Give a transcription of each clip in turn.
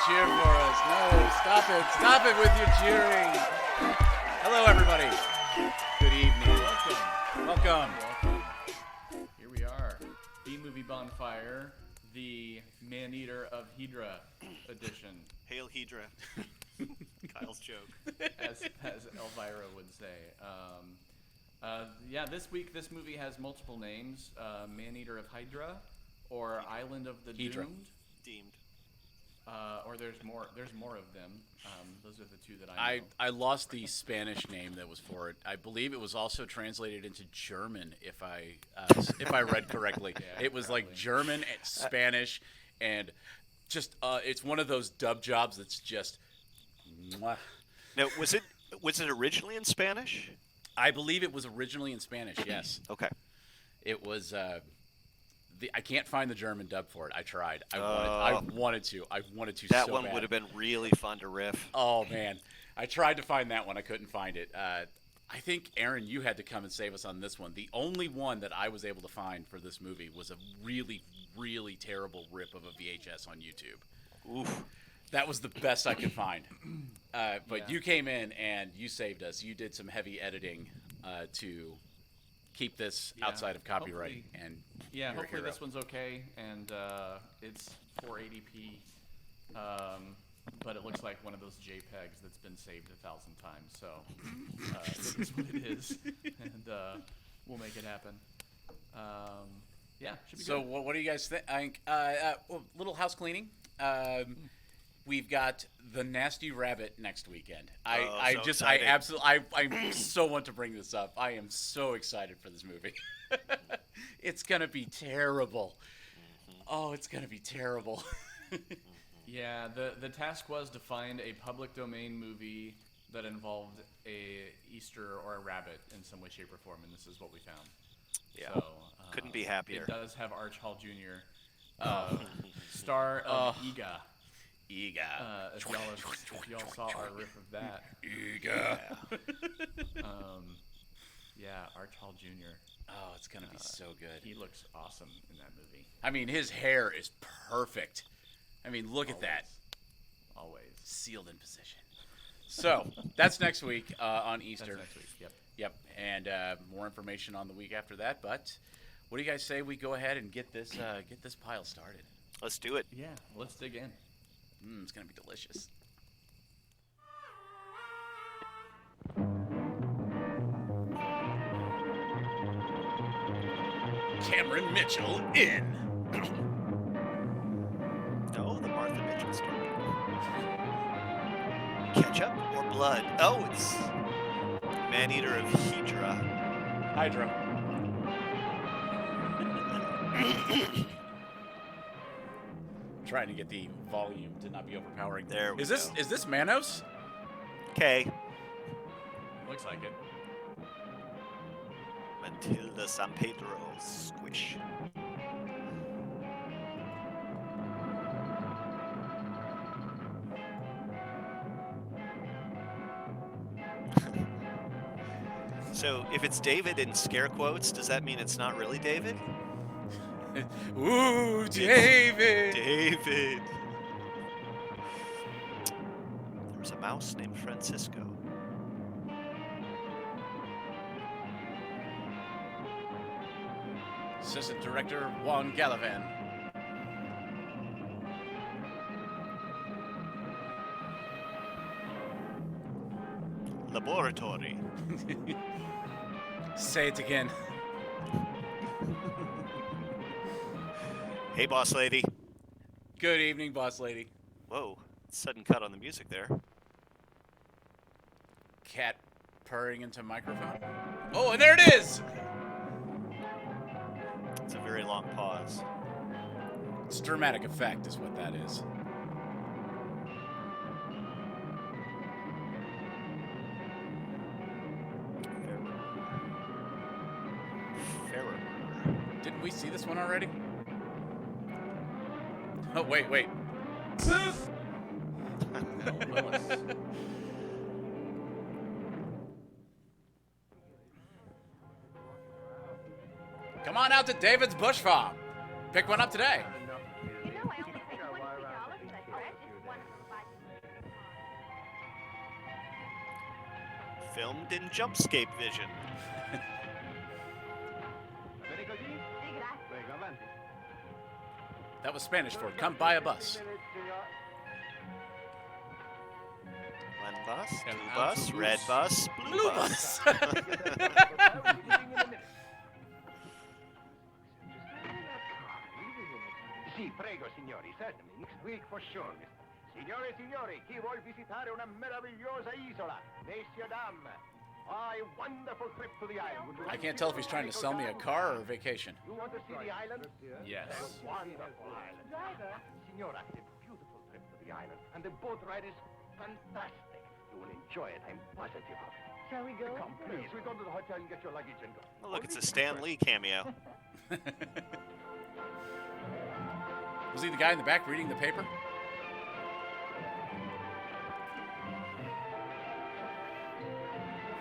cheer for us. No, stop it. Stop it with your cheering. Hello, everybody. Good evening. Welcome. Here we are. B-movie Bonfire, the Maneater of Hydra edition. Hail Hydra. Kyle's joke. As Elvira would say. This week this movie has multiple names. Maneater of Hydra, or Island of the Hydra. Deemed. Or there's more of them. Those are the two that I know. I lost the Spanish name that was for it. I believe it was also translated into German, if I read correctly. Yeah, it was probably. like German and Spanish, and just it's one of those dub jobs that's just. Mwah. Now, was it originally in Spanish? I believe it was originally in Spanish. Yes, Okay. it was. I can't find the German dub for it. I tried. I wanted to. That so one bad. would have been really fun to riff. Oh man, I tried to find that one. I couldn't find it. I think Aaron, you had to come and save us on this one. The only one that I was able to find for this movie was a really, really terrible rip of a VHS on YouTube. Oof. That was the best I could find. But Yeah. you came in and you saved us. You did some heavy editing to keep this Yeah, outside of copyright. hopefully- And Yeah, you're a hopefully hero. this one's okay, and it's 480p, but it looks like one of those JPEGs that's been saved 1,000 times, so it is what it is, and we'll make it happen. Should be So good. what do you guys think? Little house cleaning. We've got The Nasty Rabbit next weekend. I so want to bring this up. I am so excited for this movie. It's gonna be terrible. Oh, it's gonna be terrible. Yeah, the task was to find a public domain movie that involved a Easter or a rabbit in some way, shape, or form, and this is what we found. Yeah. So, Couldn't be happier. It does have Arch Hall Jr., star of Ega. Ega. If y'all saw our riff of that. Ega. Arch Hall Jr. Oh, it's gonna be so good. He looks awesome in that movie. I mean, his hair is perfect. I mean, look at that. Always. Sealed in position. So, that's next week on That's Easter. next week. Yep. Yep, and more information on the week after that. But what do you guys say we go ahead and get this pile started? Let's do it. Yeah. Let's dig in. It's gonna be delicious. Cameron Mitchell in. Oh, the Martha Mitchell story. Ketchup or blood? Oh, it's Maneater of Hydra. Hydra. Trying to get the volume to not be overpowering. There we Is this Manos? Okay. Looks like it. Matilda San Pedro squish. So, if it's David in scare quotes, does that mean it's not really David? Ooh, David. David. There's a mouse named Francisco. Assistant Director Juan Gallivan. Laboratory. Say it again. Hey, boss lady. Good evening, boss lady. Whoa, sudden cut on the music there. Cat purring into microphone. Oh, and there it is! It's a very long pause. It's dramatic effect is what that is. Ferrer. Didn't we see this one already? Oh, wait. Come on out to David's Bush Farm. Pick one up today. You know, I only paid $23 for that bread. Just one Filmed in Jumpscape Vision. That was Spanish for come buy a bus. One bus, two And bus, autobus. red bus, blue bus. Sì, prego, signori, certainly, next week for sure. Signore e signori, chi vuol visitare una meravigliosa isola? Messieurs, dames, a wonderful trip to the island. Would you I like can't to tell see if he's the trying to botanical sell me a gardens? car or a vacation. You want to see the island? Yes. A wonderful island. Driver. Signora, it's a beautiful trip to the island, and the boat ride is fantastic. You will enjoy it, I'm positive of it. Shall we go? Come, please, we go to the hotel and get your luggage and go. Oh, look, it's a Stan Lee cameo. Was he the guy in the back reading the paper?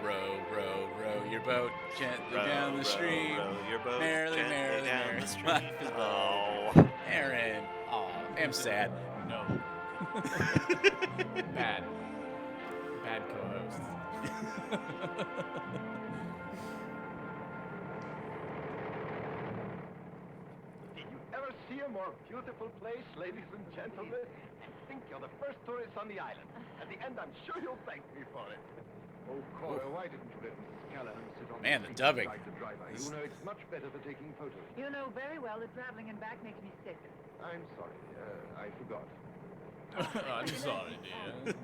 Row, row, row your boat gently down the street. Row your boat Merrily, gently merrily, down merrily. the street. Oh. Aaron. Aw, I'm sad. No. Bad. Bad co-host. Did you ever see a more beautiful place, ladies and gentlemen? I think you're the first tourist on the island. At the end, I'm sure you'll thank me for it. Oh, Cora, why didn't you let Mrs. Callahan sit on Man, the the seat dubbing. beside the driver? You know, it's much better for taking photos. You know very well that traveling and back makes me sick. I'm sorry. I forgot. I'm sorry, dear.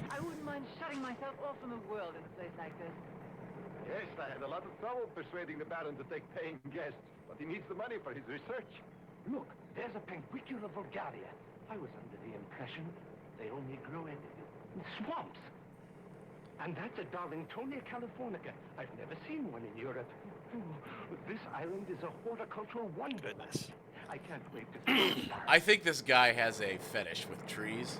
I wouldn't mind shutting myself off from the world in a place like this. Yes, I had a lot of trouble persuading the Baron to take paying guests, but he needs the money for his research. Look, there's a Penguicula vulgaria. I was under the impression they only grow in swamps. And that's a Darlingtonia californica. I've never seen one in Europe. Oh, this island is a horticultural wonderland. Goodness. I can't wait to see it. I think this guy has a fetish with trees.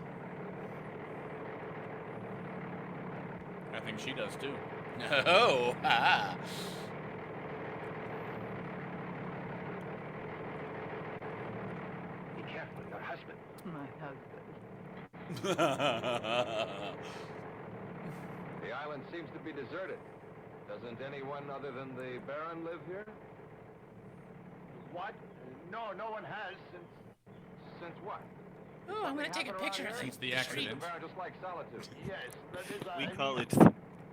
I think she does too. Oh, ah. Be careful, your husband. My husband. The island seems to be deserted. Doesn't anyone other than the Baron live here? What? No, no one has since what? Oh, I'm gonna take a picture of Since the The accident. Baron just like solitude. Yes, that is. We I call mean- it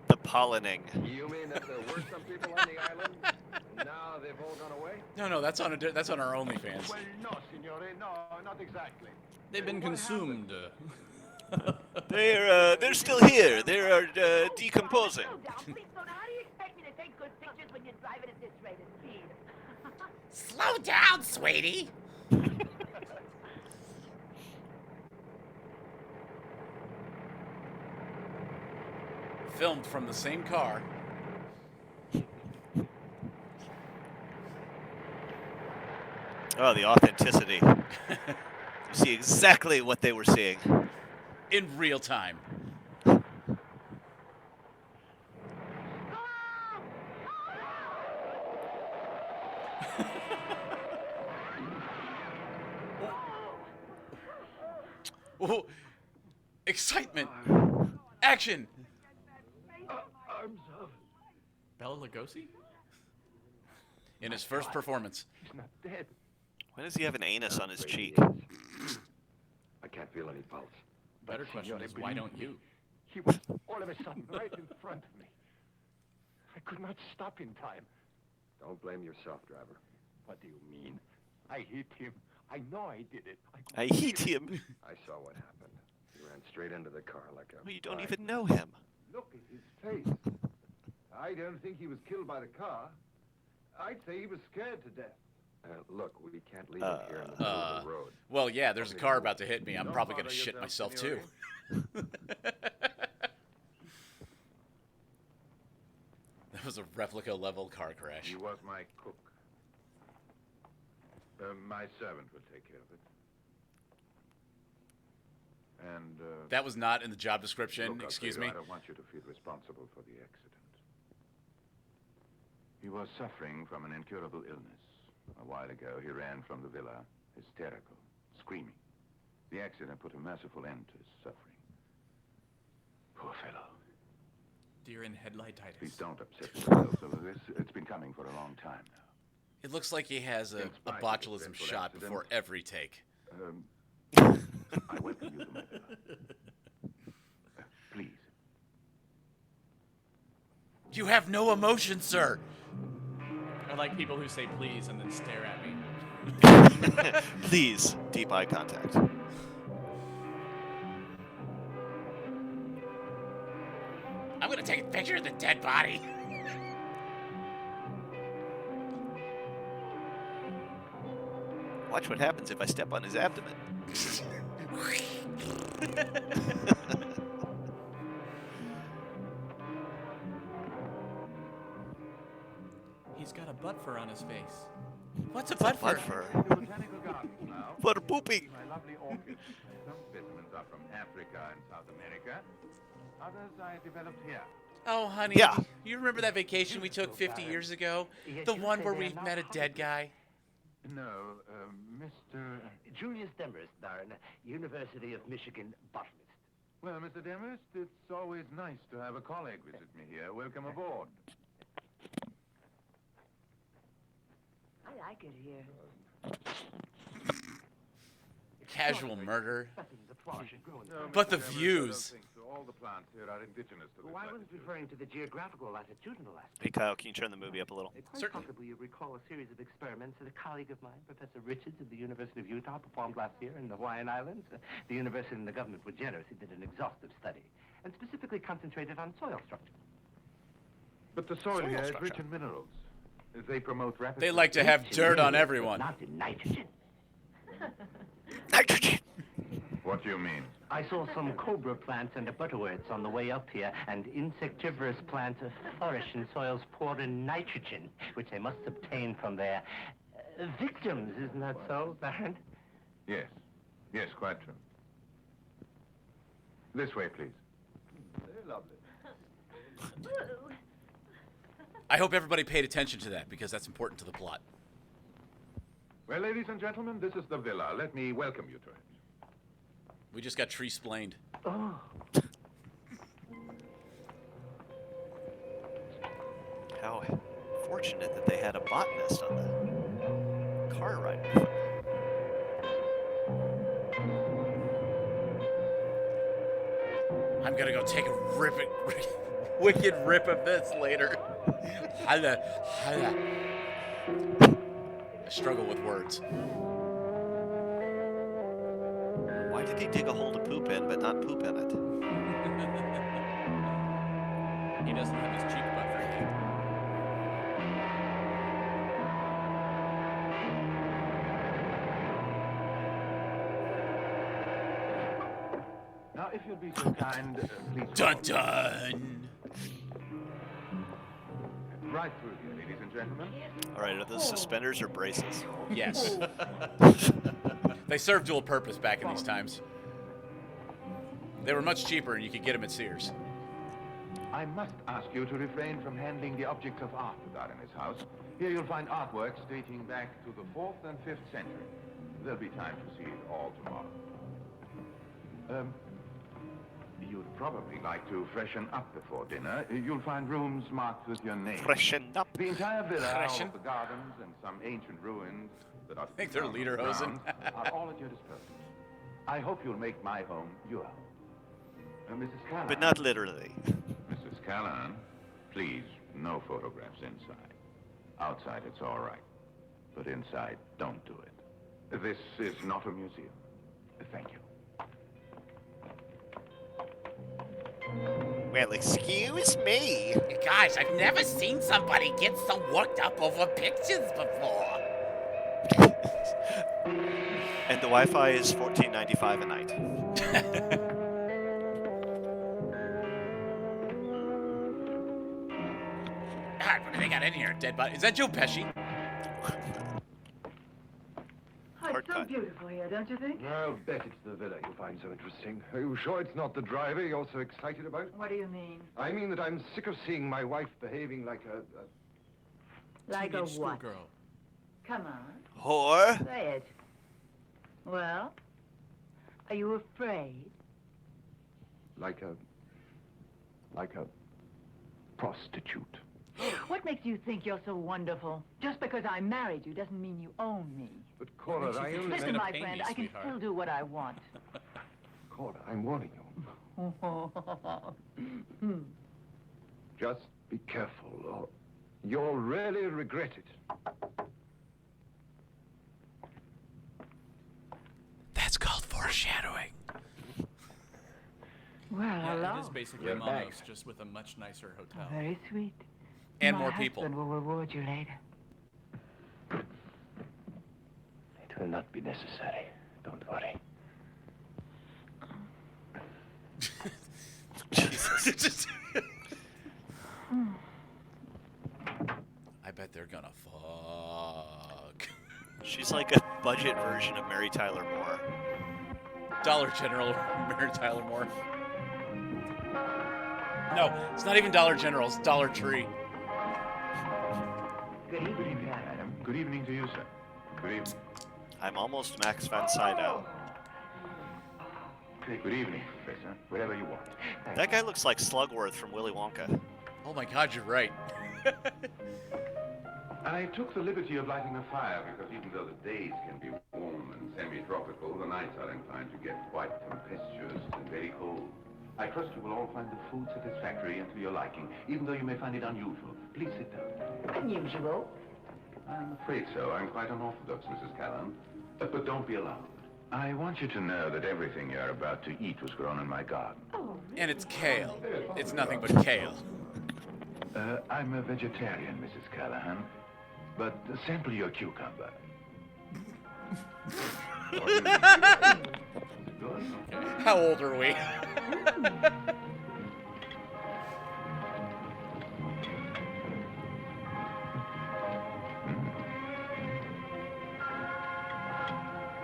the pollinating. You mean that there were some people on the island, and now they've all gone away? No, that's on that's on our OnlyFans. Well, no, signore, no, not exactly. They've been What consumed. They're still here. They're decomposing. Slow down, please slow down. How do you expect me to take good pictures when you're driving at this rate of speed? Slow down, sweetie. Filmed from the same car. Oh, the authenticity. You see exactly what they were seeing. In real time. Ooh, excitement. Action. Arms up. Bela Lugosi? In his first performance. He's not dead. Why does he have an anus on his cheek? I can't feel any pulse. Better But, question signore, is, why don't believe me, you? He was all of a sudden right in front of me. I could not stop in time. Don't blame yourself, driver. What do you mean? I hit him. I know I did it. I hate him. I saw what happened. He ran straight into the car like a... Well, you don't even know him. Look at his face. I don't think he was killed by the car. I'd say he was scared to death. Look, we can't leave him here in the middle of the road. Well, yeah, there's a car about to hit me. I'm Don't probably gonna bother shit yourself, myself too. signore. That was a replica level car crash. He was my cook. My servant will take care of it. And, That was not in the job description. look, Excuse Alfredo, me. I don't want you to feel responsible for the accident. He was suffering from an incurable illness. A while ago, he ran from the villa, hysterical, screaming. The accident put a merciful end to his suffering. Poor fellow. Deer in headlightitis. Please don't upset yourself over this. It's been coming for a long time now. It looks like he has a botulism shot before every take. I welcome you to my villa. Please. You have no emotion, sir. I like people who say please and then stare at me. Please, deep eye contact. I'm gonna take a picture of the dead body. Watch what happens if I step on his abdomen. He's got a butt fur on his face. What's a butt fur? The botanical gardens now. For pooping. My lovely orchids. Some specimens are from Africa and South America. Others I developed here. Oh, honey. Yeah. You remember that vacation we took 50 years ago? The one where we met a dead guy? No, Mr. Julius Demarest, Baron, University of Michigan botanist. Well, Mr. Demarest, it's always nice to have a colleague visit me here. Welcome aboard. I like it here. Casual murder. No, But Mr. the Demarest, views. I don't think so. All the plants here are indigenous to this Well, I was latitude. referring to the geographical latitudinal aspect. Hey, Kyle, can you turn the movie up a little? Quite Certainly. possibly you recall a series of experiments that a colleague of mine, Professor Richards of the University of Utah, performed last year in the Hawaiian Islands. The university and the government were generous. He did an exhaustive study and specifically concentrated on soil structure. But the soil Soil here is structure. rich in minerals. They promote rapid... They like to have dirt on everyone. Not in nitrogen. Nitrogen! What do you mean? I saw some cobra plants and butterworts on the way up here, and insectivorous plants flourish in soils poor in nitrogen, which they must obtain from their victims. Isn't that so, Baron? Yes. Yes, quite true. This way, please. Very lovely. I hope everybody paid attention to that because that's important to the plot. Well, ladies and gentlemen, this is the villa. Let me welcome you to it. We just got tree splaned. Oh. How fortunate that they had a botanist on the car ride with them. I'm gonna go take a wicked rip of this later. Holla, holla. I struggle with words. Why did he dig a hole to poop in, but not poop in it? He doesn't have his cheek buffer yet. Now, if you'll be so kind, please... Dun dun! Right through here, ladies and gentlemen. All right, are those suspenders or braces? Yes. They served dual purpose back in these times. They were much cheaper and you could get them at Sears. I must ask you to refrain from handling the objects of art that are in this house. Here you'll find artworks dating back to the 4th and 5th century. There'll be time to see it all tomorrow. You'd probably like to freshen up before dinner. You'll find rooms marked with your name. Freshen up. The entire villa, all Freshen? of the gardens, and some ancient ruins that are... think they're found on the lederhosen. grounds are all at your disposal. I hope you'll make my home your home. Mrs. Callahan. But not literally. Mrs. Callahan, please, no photographs inside. Outside, it's all right. But inside, don't do it. This is not a museum. Thank you. Well, excuse me. Gosh, I've never seen somebody get so worked up over pictures before. And the Wi-Fi is $14.95 a night. God, what do they got in here? Dead body. Is that Joe Pesci? Oh, Hard it's so cut. beautiful here, don't you think? I'll bet it's the villa you find so interesting. Are you sure it's not the driver you're so excited about? What do you mean? I mean that I'm sick of seeing my wife behaving like a... Like a Teenage what? schoolgirl. Come on, Whore. say it. Well, are you afraid? Like a... prostitute. What makes you think you're so wonderful? Just because I married you doesn't mean you own me. But Cora, I only Listen, gonna my pay friend, me, I can sweetheart. still do what I want. Cora, I'm warning you. Just be careful, or you'll really regret it. That's called foreshadowing. Well, Yeah, hello. it is basically You're back. Monos, just with a much nicer hotel. Very sweet. And My more people. husband will reward you later. It will not be necessary. Don't worry. Jesus. I bet they're gonna fuck. She's like a budget version of Mary Tyler Moore. Dollar General, Mary Tyler Moore. No, it's not even Dollar General, it's Dollar Tree. Good Good evening, evening, madam. Good evening to you, sir. Good evening. I'm almost Max von Sydow. Good evening, Professor. Whatever you want. That guy looks like Slugworth from Willy Wonka. Oh my God, you're right. I took the liberty of lighting a fire because even though the days can be warm and semi-tropical, the nights are inclined to get quite tempestuous and very cold. I trust you will all find the food satisfactory and to your liking, even though you may find it unusual. Please sit down. Unusual. I'm afraid so. I'm quite unorthodox, Mrs. Callan. But don't be alarmed. I want you to know that everything you're about to eat was grown in my garden. Oh, And it's kale. It's nothing but kale. I'm a vegetarian, Mrs. Callahan. But sample your cucumber. Good. How old are we?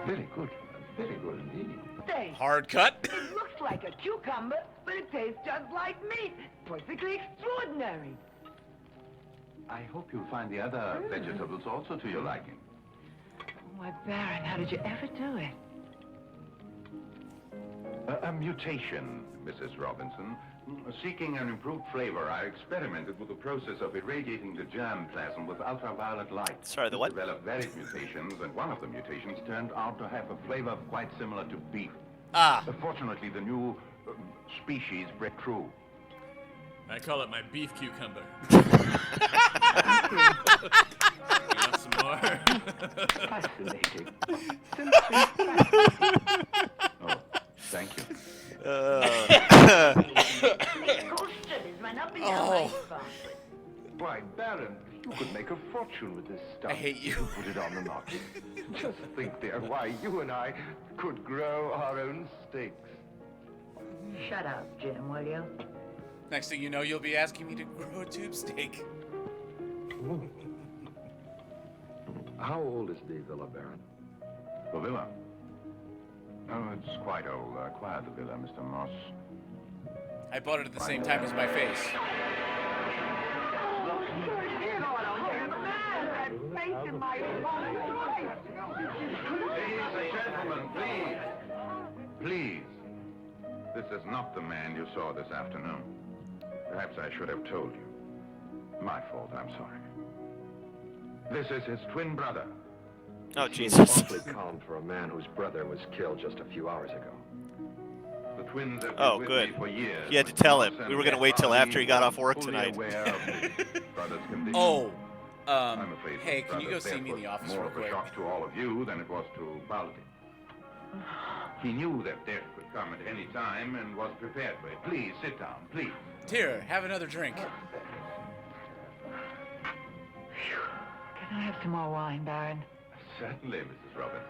Very good. Very good indeed. Say, Hard cut. it looks like a cucumber, but it tastes just like meat. Perfectly extraordinary. I hope you'll find the other vegetables also to your liking. Why, Baron, how did you ever do it? A mutation, Mrs. Robinson. Seeking an improved flavor, I experimented with the process of irradiating the germplasm with ultraviolet light. Sorry, the what? Developed various mutations, and one of the mutations turned out to have a flavor quite similar to beef. Ah, Fortunately, the new species bred true. I call it my beef cucumber. You want some more? Fascinating. Oh, thank you. Coaster has run up and down my spine. Why, Baron, you could make a fortune with this stuff. I hate you. if Put it on the market. Just think, dear, why you and I could grow our own steaks. Shut up, Jim, will you? next thing you know, you'll be asking me to grow a tube steak. How old is the villa, Baron? The villa? Oh, it's quite old. I acquired the villa, Mr. Moss. I bought it at the same time as my face. Ladies and gentlemen, please. Please. This is not the man you saw this afternoon. Perhaps I should have told you. My fault, I'm sorry. This is his twin brother. Oh, Jesus. Awfully calm for a man whose brother was killed just a few hours ago. The twins have been Oh, with good. me for years. You had to tell him. Moss We were and gonna wait till Baldy after he got are off work fully tonight. aware of his brother's condition. Oh, I'm afraid hey, his can you go brother's see death me in the was office more real of a quick? shock to all of you than it was to Baldy. He knew that death could come at any time and was prepared for it. Please, sit down, please. Here, have another drink. Can I have some more wine, Baron? Certainly, Mrs. Robinson.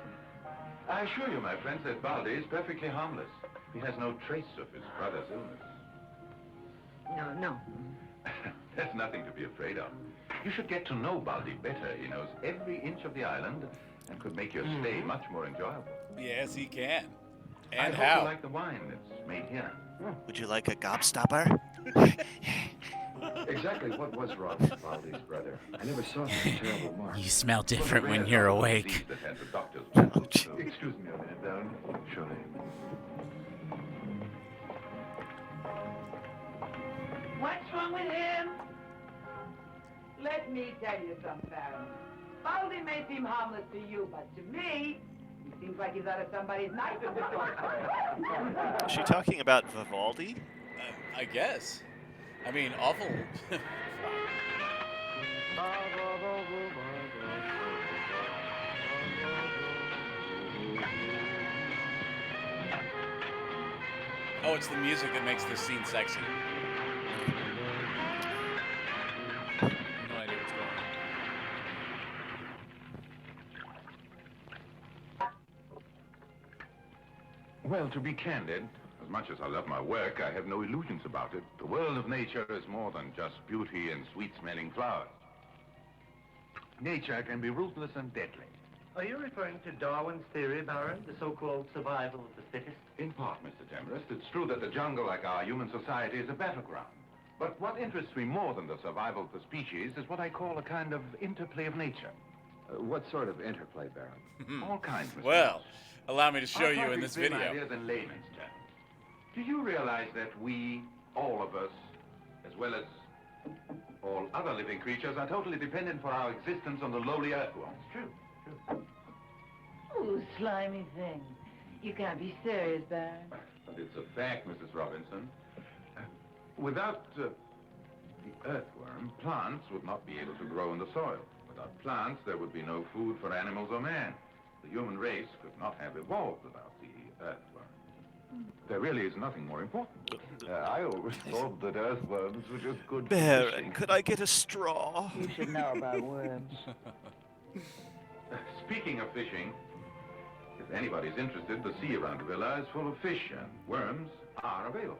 I assure you, my friends, that Baldy is perfectly harmless. He has no trace of his brother's illness. No. There's nothing to be afraid of. You should get to know Baldy better. He knows every inch of the island and could make your stay much more enjoyable. Yes, he can. I And hope how? you like the wine that's made here. Would you like a gobstopper? Exactly what was wrong with Baldy's brother? I never saw such a terrible mark. You smell It was a different when rare you're double awake. disease that had the doctor's pencil, so- Excuse me a minute, Baron. Surely. What's wrong with him? let me tell you something, Baron. Baldy may seem harmless to you, but to me, he seems like he's out of somebody's knife. Is she talking about Vivaldi? I guess. I mean, awful. Oh, it's the music that makes this scene sexy. No idea what's going on. Well, to be candid, as much as I love my work, I have no illusions about it. The world of nature is more than just beauty and sweet-smelling flowers. Nature can be ruthless and deadly. Are you referring to Darwin's theory, Baron? The so-called survival of the fittest? In part, Mr. Demarest, it's true that the jungle, like our human society, is a battleground. But what interests me more than the survival of the species is what I call a kind of interplay of nature. What sort of interplay, Baron? All kinds, Mr. Well, Demarest. allow me to show I'll you try to in this explain video. ideas in layman's terms. Do you realize that we, all of us, as well as all other living creatures, are totally dependent for our existence on the lowly earthworms? True. Oh, slimy thing. You can't be serious, Baron. But it's a fact, Mrs. Robinson. Without the earthworm, plants would not be able to grow in the soil. Without plants, there would be no food for animals or man. The human race could not have evolved without the earthworm. There really is nothing more important. I always thought that earthworms were just good for Baron, fishing. could I get a straw? You should know about worms. Speaking of fishing, if anybody's interested, the sea around the villa is full of fish, and worms are available.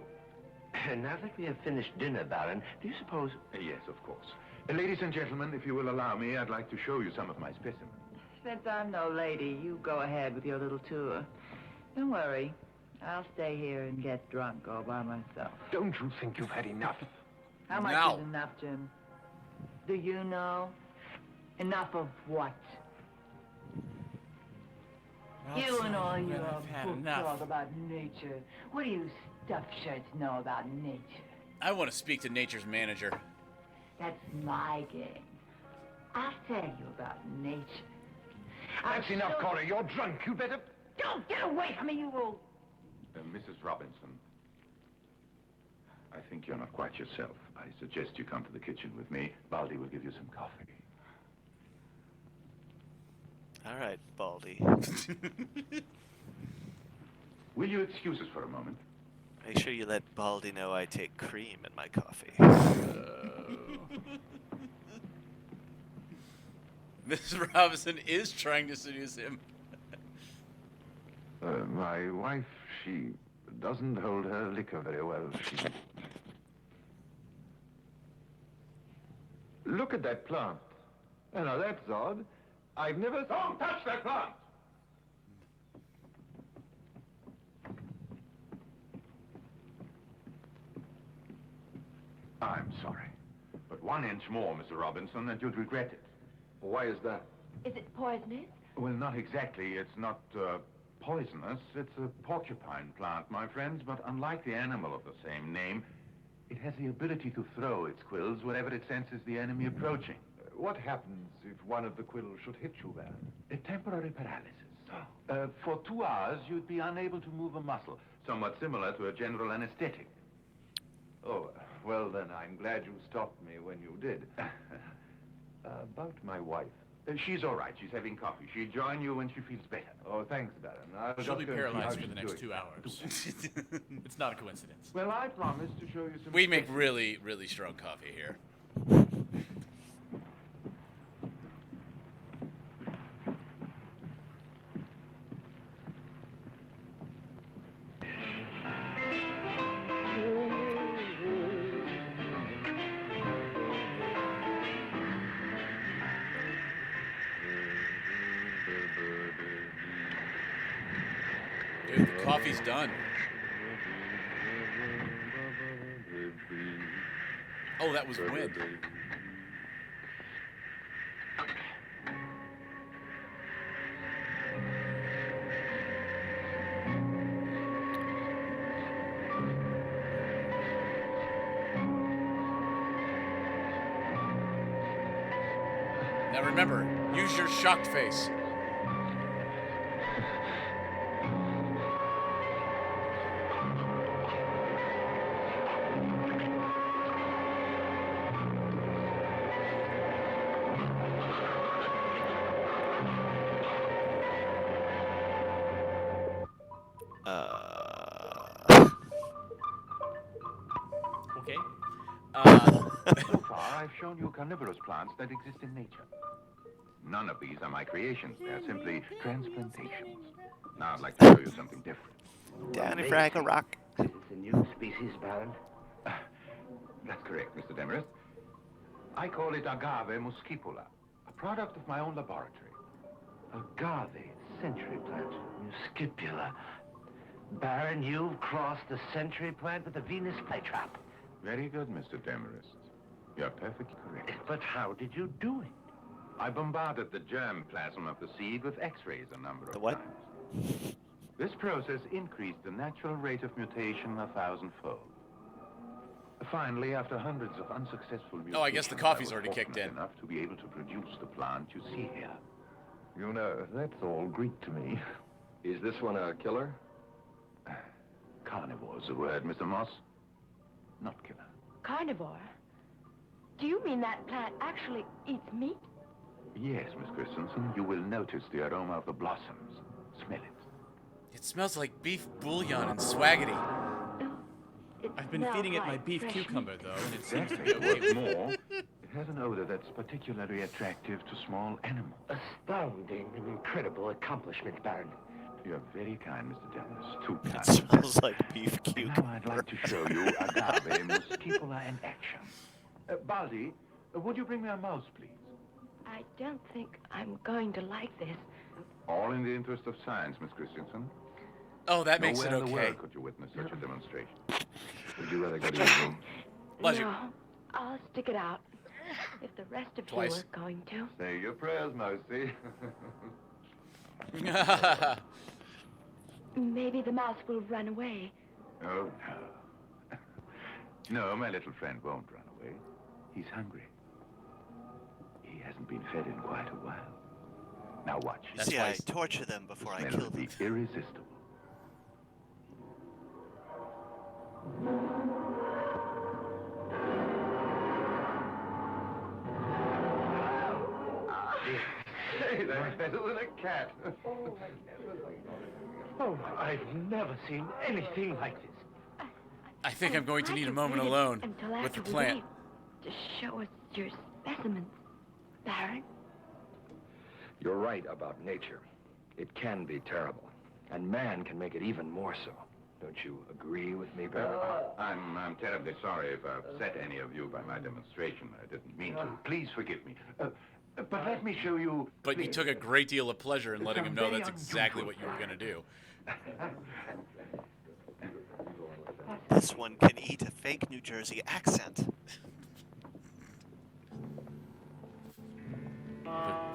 Now that we have finished dinner, Baron, do you suppose... Yes, of course. Ladies and gentlemen, if you will allow me, I'd like to show you some of my specimens. Since I'm no lady, you go ahead with your little tour. Don't worry. I'll stay here and get drunk all by myself. Don't you think you've had enough? How much No. is enough, Jim? Do you know? Enough of what? You and all your book talk about nature. What do you stuff shirts know about nature? I want to speak to nature's manager. That's my game. I'll tell you about nature. That's enough, Cora. You're drunk. You better... Don't get away from me, you old... Mrs. Robinson, I think you're not quite yourself. I suggest you come to the kitchen with me. Baldy will give you some coffee. All right, Baldy. Will you excuse us for a moment? Make sure you let Baldy know I take cream in my coffee. Mrs. Robinson is trying to seduce him. My wife, she doesn't hold her liquor very well. Look at that plant. Oh, now, that's odd. I've never... Don't touch that plant! I'm sorry. But 1 inch more, Mr. Robinson, and you'd regret it. Why is that? Is it poisonous? Well, not exactly. It's not poisonous. It's a porcupine plant, my friends, but unlike the animal of the same name, it has the ability to throw its quills wherever it senses the enemy approaching. What happens if one of the quills should hit you, Baron? A temporary paralysis. For 2 hours, you'd be unable to move a muscle, somewhat similar to a general anesthetic. Oh, well, then, I'm glad you stopped me when you did. About my wife. She's all right. She's having coffee. She'll join you when she feels better. Oh, thanks, Baron. I'll She'll just be go and see how paralyzed for she's the next doing. 2 hours. It's not a coincidence. Well, I promise to show you some... We make really, really strong coffee here. Dude, the coffee's done. Oh, that was wind. Now remember, use your shocked face. Okay. So far, I've shown you carnivorous plants that exist in nature. None of these are my creations. They're simply transplantations. Now I'd like to show you something different. Down in Fraggle Rock. This is a new species, Baron. That's correct, Mr. Demarest. I call it Agave muscipula, a product of my own laboratory. Agave, century plant, muscipula. Baron, you've crossed the century plant with the Venus flytrap. Very good, Mr. Demarest. You're perfectly correct. But how did you do it? I bombarded the germ plasm of the seed with X-rays a number of The what? times. This process increased the natural rate of mutation 1,000-fold. Finally, after hundreds of unsuccessful mutations, Oh, I guess the coffee's I was already kicked fortunate in. enough to be able to produce the plant you see here. You know, that's all Greek to me. Is this one a killer? Carnivore's the word, Mr. Moss. Not killer. Carnivore? Do you mean that plant actually eats meat? Yes, Miss Christensen, you will notice the aroma of the blossoms. Smell it. It smells like beef bouillon and swaggity. It I've been smells feeding it like my beef fresh cucumber, meat. though, and it seems to be Exactly. okay. What's more, it has an odor that's particularly attractive to small animals. Astounding and incredible accomplishment, Baron. You're very kind, Mr. Demarest. Too It kind. smells like beef And now cucumber. I'd like to show you Agave muscipula in action. Baldi, would you bring me a mouse, please? I don't think I'm going to like this. All in the interest of science, Miss Christensen. Oh, that makes it Nowhere in the okay. world could you witness such a demonstration. Would you rather go to your room? Pleasure. No, I'll stick it out. If the rest of Twice. you are going to. Say your prayers, Mousy. Maybe the mouse will run away. Oh, no. No, my little friend won't run away. He's hungry. He hasn't been fed in quite a while. Now watch. You That's see, why I it's- torture them The before I smell kill will them. be irresistible. Hey, that's better than a cat. Oh, I've never seen anything like this. I think I'm going to I'd need a like moment wait alone until with after the we plant. leave to show us your specimens, Baron. You're right about nature. It can be terrible. And man can make it even more so. Don't you agree with me, Baron? I'm terribly sorry if I upset any of you by my demonstration. I didn't mean to. Please forgive me. But let me show you. But you please. took a great deal of pleasure in letting him know Very that's exactly unusual. what you were going to do. This one can eat a fake New Jersey accent.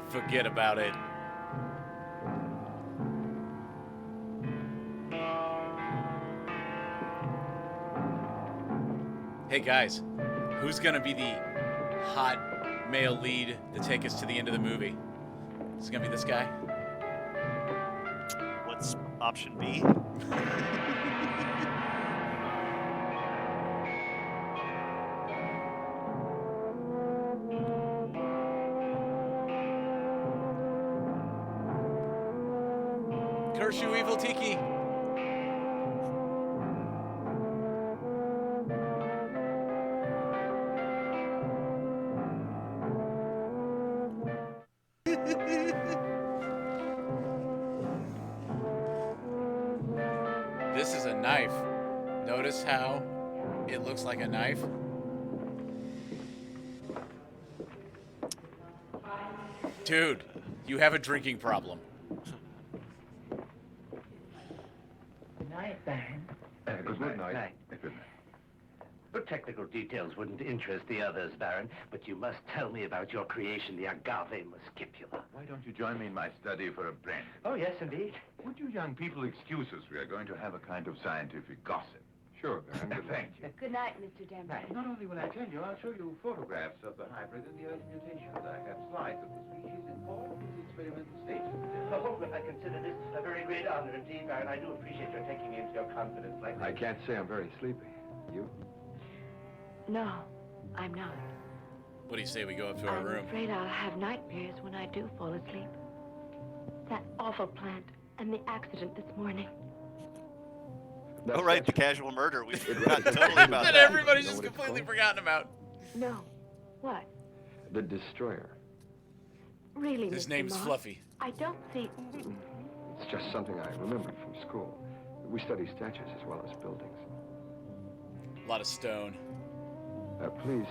Forget about it. Hey guys, who's gonna be the hot male lead to take us to the end of the movie? Is it gonna be this guy? What's option B? Curse you, evil Tiki! This is a knife. Notice how it looks like a knife? Dude, you have a drinking problem. Good night, Baron. Good night. Good night. The technical details wouldn't interest the others, Baron, but you must tell me about your creation, the Agave muscipula. Why don't you join me in my study for a brandy? Oh, yes, indeed. Would you young people excuse us? We are going to have a kind of scientific gossip. Sure, Baron. Good luck. Thank you. Good night, Mr. Denver. Not only will I tell you, I'll show you photographs of the hybrid and the early mutations. I have slides of the species in all of its experimental stages. Oh, I consider this a very great honor indeed, Baron. I do appreciate your taking me into your confidence like I this. can't say I'm very sleepy. You? No, I'm not. What do you say we go up to our I'm room? afraid I'll have nightmares when I do fall asleep. That awful plant and the accident this morning. Oh, right, the casual murder. We It forgot really- totally about That that. everybody's You know just what it's completely called? forgotten about. No. What? The Destroyer. Really, His Mr. name's Moss? Fluffy. I don't see... It's just something I remembered from school. We study statues as well as buildings. A lot of stone. Please,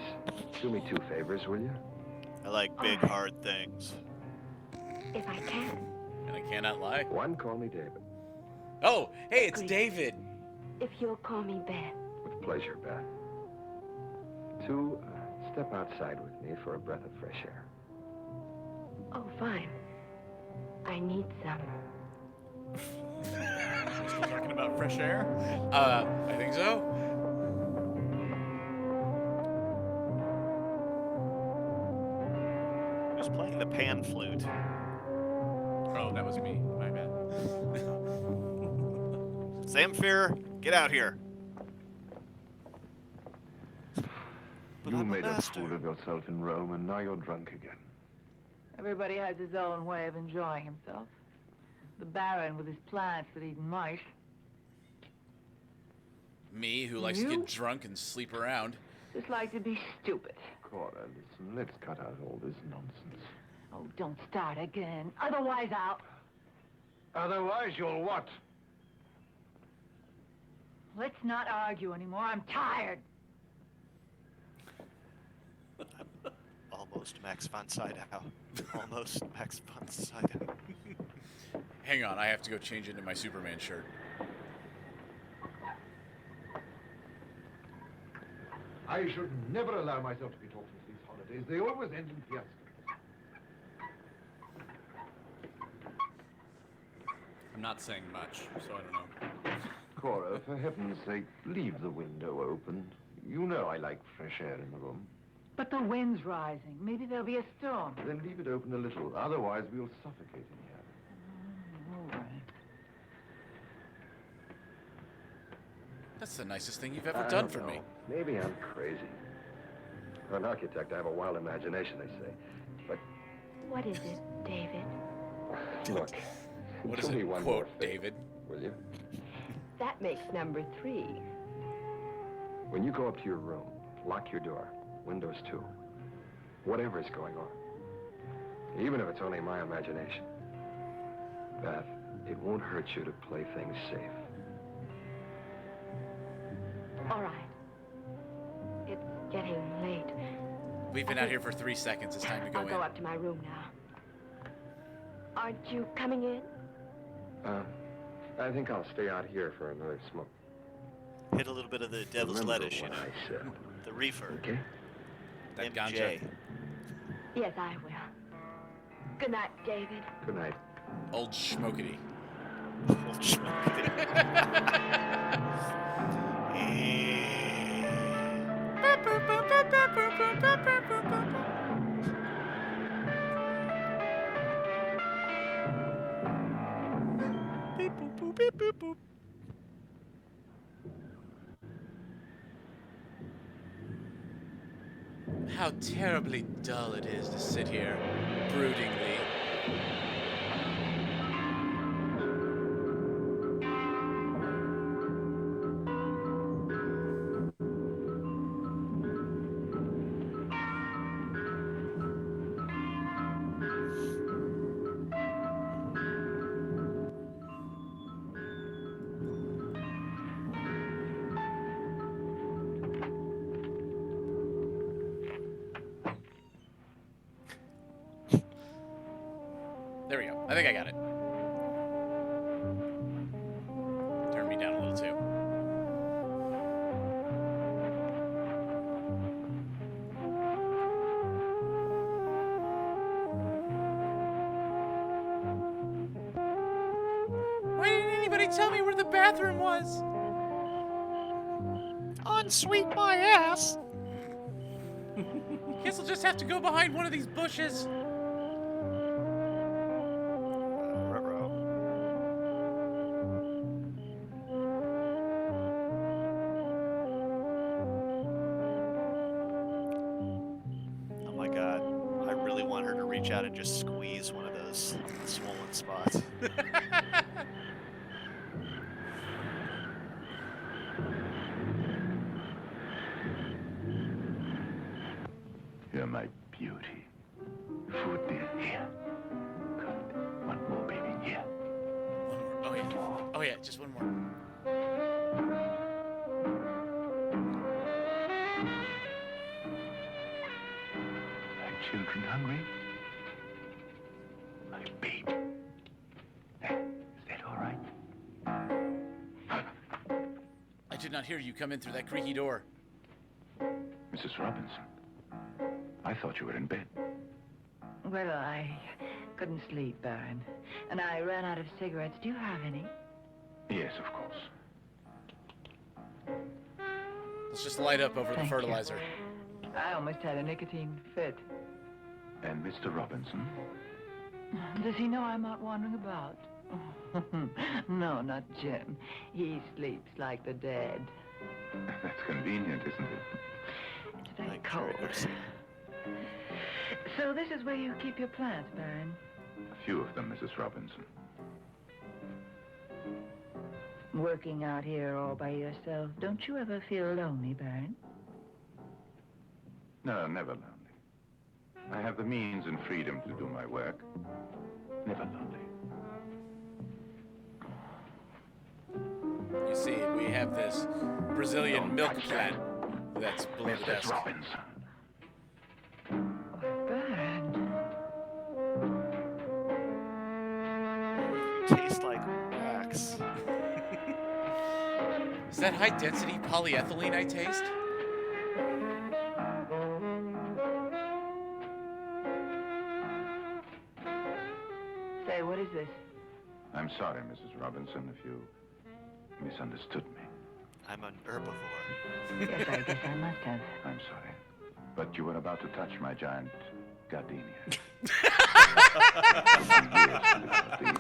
do me 2 favors, will you? I like big, hard things. If I can. And I cannot lie. One, call me David. Oh, hey, it's Agreed. David. If you'll call me Beth. With pleasure, Beth. 2, step outside with me for a breath of fresh air. Oh, fine. I need some. Still talking about fresh air? I think so. Who's playing the pan flute? Oh, that was me. My bad. Zamfir, get out here. But You I'm a made a master. fool of yourself in Rome, and now you're drunk again. Everybody has his own way of enjoying himself. The Baron with his plants that eat mice. Me, who likes to You? get drunk and sleep around. Just like to be stupid. Cora, listen, let's cut out all this nonsense. Oh, don't start again. Otherwise, I'll... Otherwise, you'll what? Let's not argue anymore. I'm tired. Almost Max von Sydow. Almost Max von Sydow. Hang on, I have to go change into my Superman shirt. I should never allow myself to be talked into these holidays. They always end in fiasco. I'm not saying much, so I don't know. Cora, for heaven's sake, leave the window open. You know I like fresh air in the room. But the wind's rising. Maybe there'll be a storm. Then leave it open a little. Otherwise, we'll suffocate in here. All right. That's the nicest thing you've ever I done don't for know. me. Maybe I'm crazy. For an architect, I have a wild imagination, they say. But What is it, David? look, What do is me it, one more quote, favor, David? will you? That makes number 3. When you go up to your room, lock your door, windows too. Whatever's going on. Even if it's only my imagination. Beth, it won't hurt you to play things safe. All right. It's getting late. We've been out here for 3 seconds. It's time to go I'll in. go up to my room now. Aren't you coming in? I think I'll stay out here for another smoke. Hit a little bit of the devil's Remember lettuce, you what know. I said. The reefer. Okay? That MJ. ganja. Yes, I will. Good night, David. Good night. Old schmokity. Old schmuck. How terribly dull it is to sit here, broodingly. There we go. I think I got it. Turn me down a little too. Why didn't anybody tell me where the bathroom was? Unsweep my ass. Guess I'll just have to go behind one of these bushes. Oh my god. I really want her to reach out and just squeeze one of those swollen spots. You're my beauty. Food, dear. Here. Good. One more, baby. Here. One more. Oh yeah. Oh yeah. Just one more. Are children hungry? My baby. Is that all right? I did not hear you come in through that creaky door. Mrs. Robinson, I thought you were in bed. Well, I couldn't sleep, Baron. And I ran out of cigarettes. Do you have any? Yes, of course. Let's just light up over the Thank you. fertilizer. I almost had a nicotine fit. And Mr. Robinson? Does he know I'm out wandering about? No, not Jim. He sleeps like the dead. That's convenient, isn't it? It's very I'm cold. curious. So this is where you keep your plants, Baron? A few of them, Mrs. Robinson. Working out here all by yourself, don't you ever feel lonely, Baron? No, never lonely. I have the means and freedom to do my work. Never lonely. You see, we have this Brazilian milk plant that's below the Mrs. desk. Robinson. Baron. Tastes like wax. Is that high-density polyethylene I taste? Say, what is this? I'm sorry, Mrs. Robinson, if you misunderstood me. I'm an herbivore. Yes, I guess I must have. I'm sorry. But you were about to touch my giant gardenia. Years,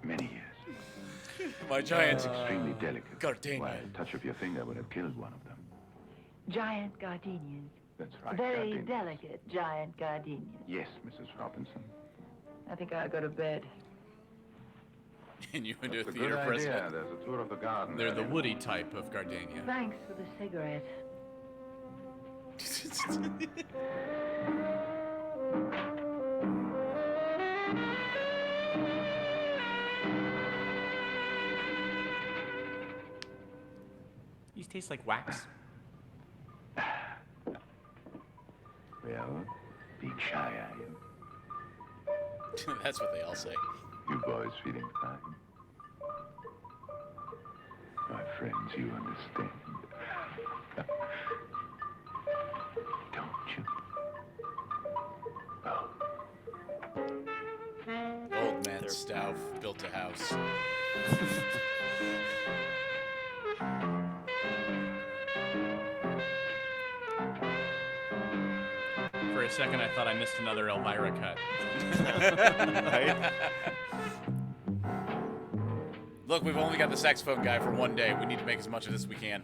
many years. My giant It's extremely delicate. gardenia. Why, a touch of your finger would have killed one of them. Giant gardenias. That's right. Very gardenias. delicate giant gardenias. Yes, Mrs. Robinson. I think I'll go to bed. And you into a That's a theater good president. idea. There's a tour of the garden. They're the early. woody type of gardenia. Thanks for the cigarette. These taste like wax. Well, being shy I am. That's what they all say. You boys feeling fine? My friends, you understand. Don't you? Oh, Old man Stauff built a house. For a second, I thought I missed another Elvira cut. Right? Look, we've only got the saxophone guy for one day. We need to make as much of this as we can.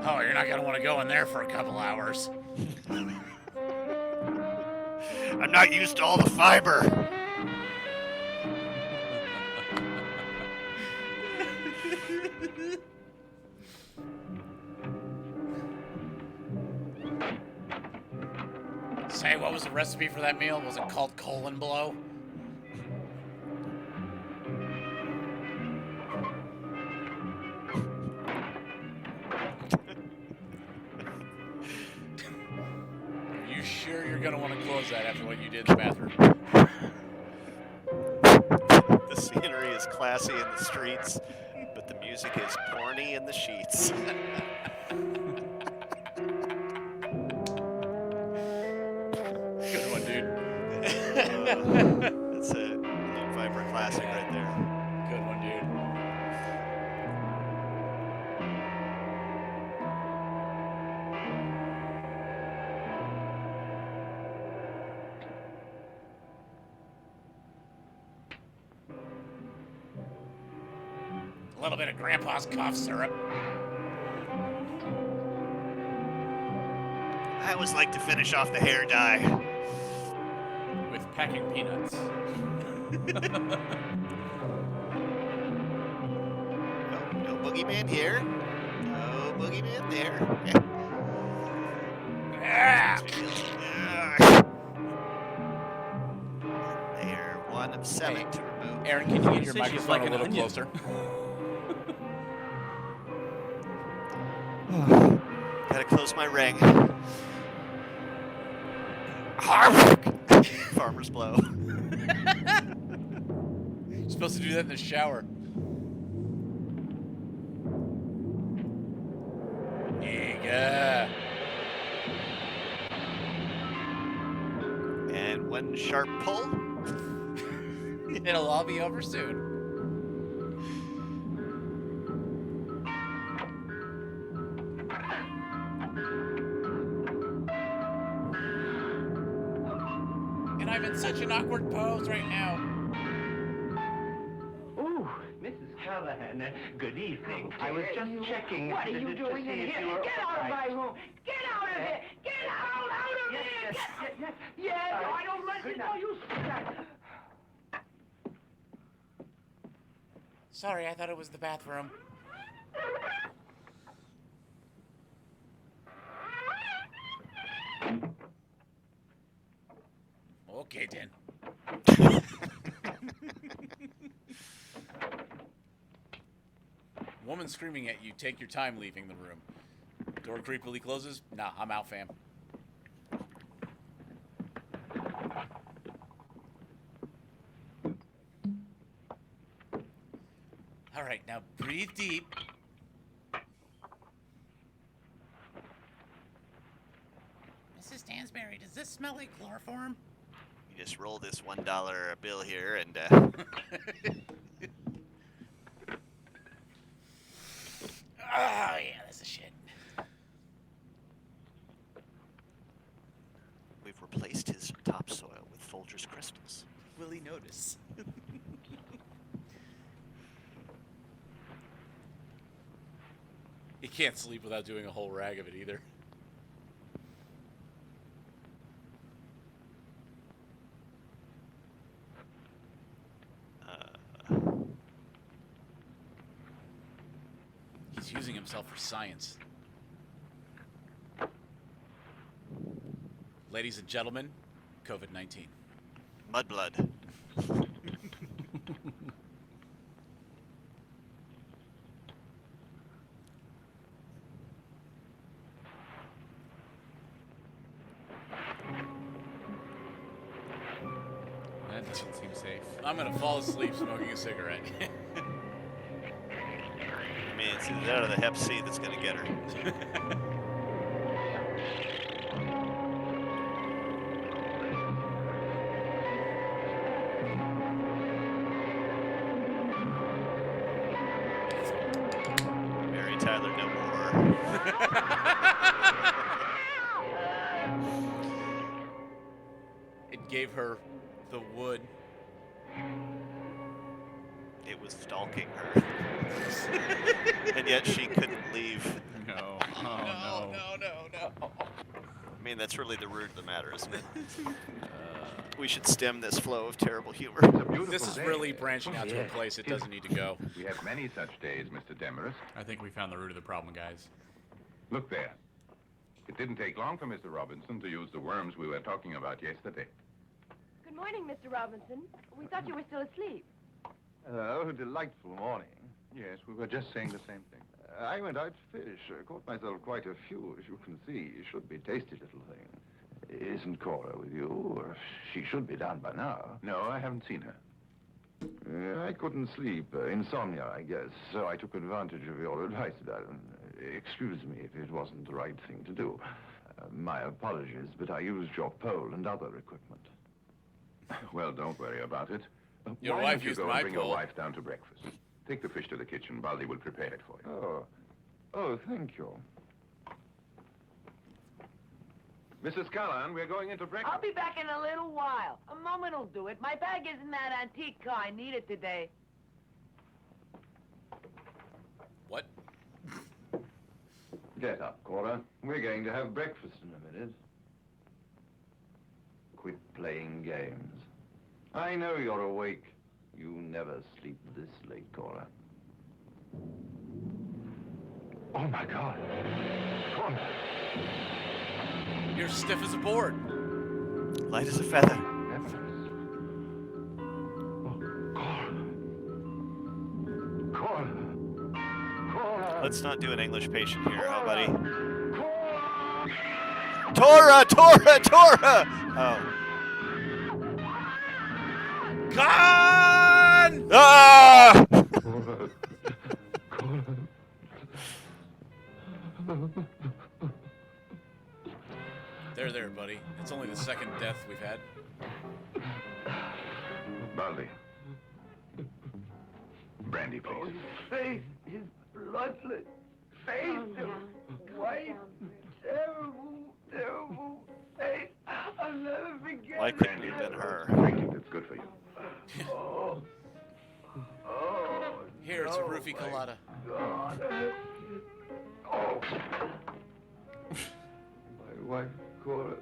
Oh, you're not gonna want to go in there for a couple hours. I'm not used to all the fiber. Say, what was the recipe for that meal? Was it called colon blow? Are you sure you're gonna want to close that after what you did in the bathroom? The scenery is classy in the streets, but the music is porny in the sheets. little bit of Grandpa's cough syrup. I always like to finish off the hair dye. With packing peanuts. No boogeyman here. No boogeyman there. They're one of 7 to remove. Aaron, can you get your Say she's microphone like a an little onion. closer? Gotta close my ring. Farmer's blow. You're supposed to do that in the shower. Yeah. And one sharp pull. It'll all be over soon. And I'm in such an awkward pose right now. Ooh, Mrs. Callahan, good evening. I was just checking. What are you doing in here? Get out of my room! Get out of here! Get out of here! Yes, I don't let you know you start. Sorry, I thought it was the bathroom. Okay, Dan. Woman screaming at you, take your time leaving the room. Door creepily closes. Nah, I'm out, fam. All right, now breathe deep. Mrs. Stansberry, does this smell like chloroform? You just roll this $1 bill here and Oh, yeah, that's a shit. we've replaced his topsoil with Folgers crystals. Will he notice? He can't sleep without doing a whole rag of it either. He's using himself for science. Ladies and gentlemen, COVID-19. Mudblood. That doesn't seem safe. I'm gonna fall asleep smoking a cigarette. I mean, it's either that or the Hep C that's gonna get her. Mary Tyler, no more. It gave her the wood. It was stalking her. And yet she couldn't leave. No. Oh, no. I mean, that's really the root of the matter, isn't it? We should stem this flow of terrible humor. It's a beautiful This is day. really branching out to a place it doesn't need to go. We have many such days, Mr. Demarest. I think we found the root of the problem, guys. Look there. It didn't take long for Mr. Robinson to use the worms we were talking about yesterday. Good morning, Mr. Robinson. We thought you were still asleep. Oh, delightful morning. Yes, we were just saying the same thing. I went out to fish. Caught myself quite a few, as you can see. Should be tasty little thing. Isn't Cora with you? Or she should be down by now. No, I haven't seen her. I couldn't sleep. Insomnia, I guess. So I took advantage of your advice, darling. Excuse me if it wasn't the right thing to do. My apologies, but I used your pole and other equipment. Well, don't worry about it. Your Why wife don't you used go my and bring pole. your wife down to breakfast? Take the fish to the kitchen. Baldy will prepare it for you. Oh, thank you. Mrs. Callahan, we're going into breakfast. I'll be back in a little while. A moment will do it. My bag isn't that antique car I need it today. Get up, Cora. We're going to have breakfast in a minute. Quit playing games. I know you're awake. You never sleep this late, Cora. Oh, my God. Cora. You're stiff as a board. Light as a feather. Let's not do an English patient here, huh, buddy? Tora! Tora! Tora! Oh. Con! Ah! There, buddy. It's only the second death we've had. Baldy. Brandy, please. Oh, his face is bloodless. Face is white. Terrible, terrible face. I'll never forget Why couldn't it have been her? Thank you. That's good for you. Oh. Oh. Here, it's a roofie colada. God. Oh. My wife, Cora.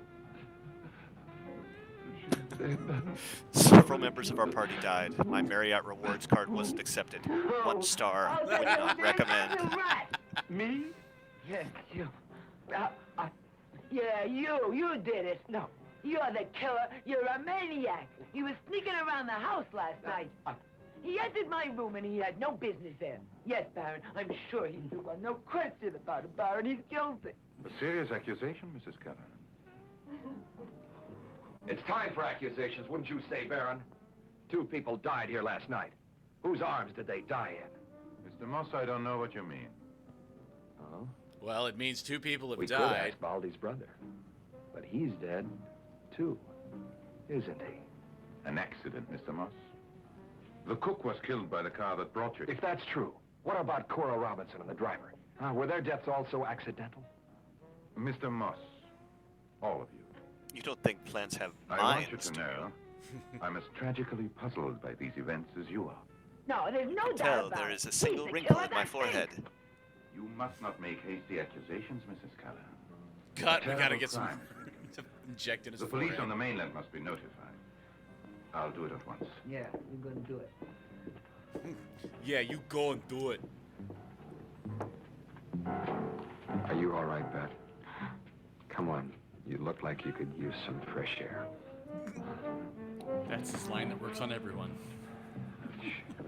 Several members of our party died. My Marriott rewards card wasn't accepted. 1 star. Would not recommend. Me? Yes, you. Yeah, you did it. No, you're the killer. You're a maniac. You were sneaking around the house last night. He entered my room and he had no business there. Yes, Baron, I'm sure he's the one. No question about it, Baron. He's guilty. A serious accusation, Mrs. Callahan. It's time for accusations, wouldn't you say, Baron? 2 people died here last night. Whose arms did they die in? Mr. Moss, I don't know what you mean. Oh? Well, it means 2 people have We could died. ask Baldy's brother. But he's dead, too. Isn't he? An accident, Mr. Moss. The cook was killed by the car that brought you. If that's true, what about Cora Robinson and the driver? Were their deaths also accidental? Mr. Moss, all of you. You don't think plants have I want you minds, to do know I'm as tragically puzzled by these events as you are. No, there's no you? doubt Tell about there it. is a He's single the wrinkle killer, in my that's forehead. it. You must not make hasty accusations, Mrs. Callahan. God, we gotta Terrible get some crime. to inject in his The police forehead. on the mainland must be notified. I'll do it at once. Yeah, you're gonna do it. Yeah, you go and do it. Are you all right, Beth? Come on. You look like you could use some fresh air. That's his line that works on everyone.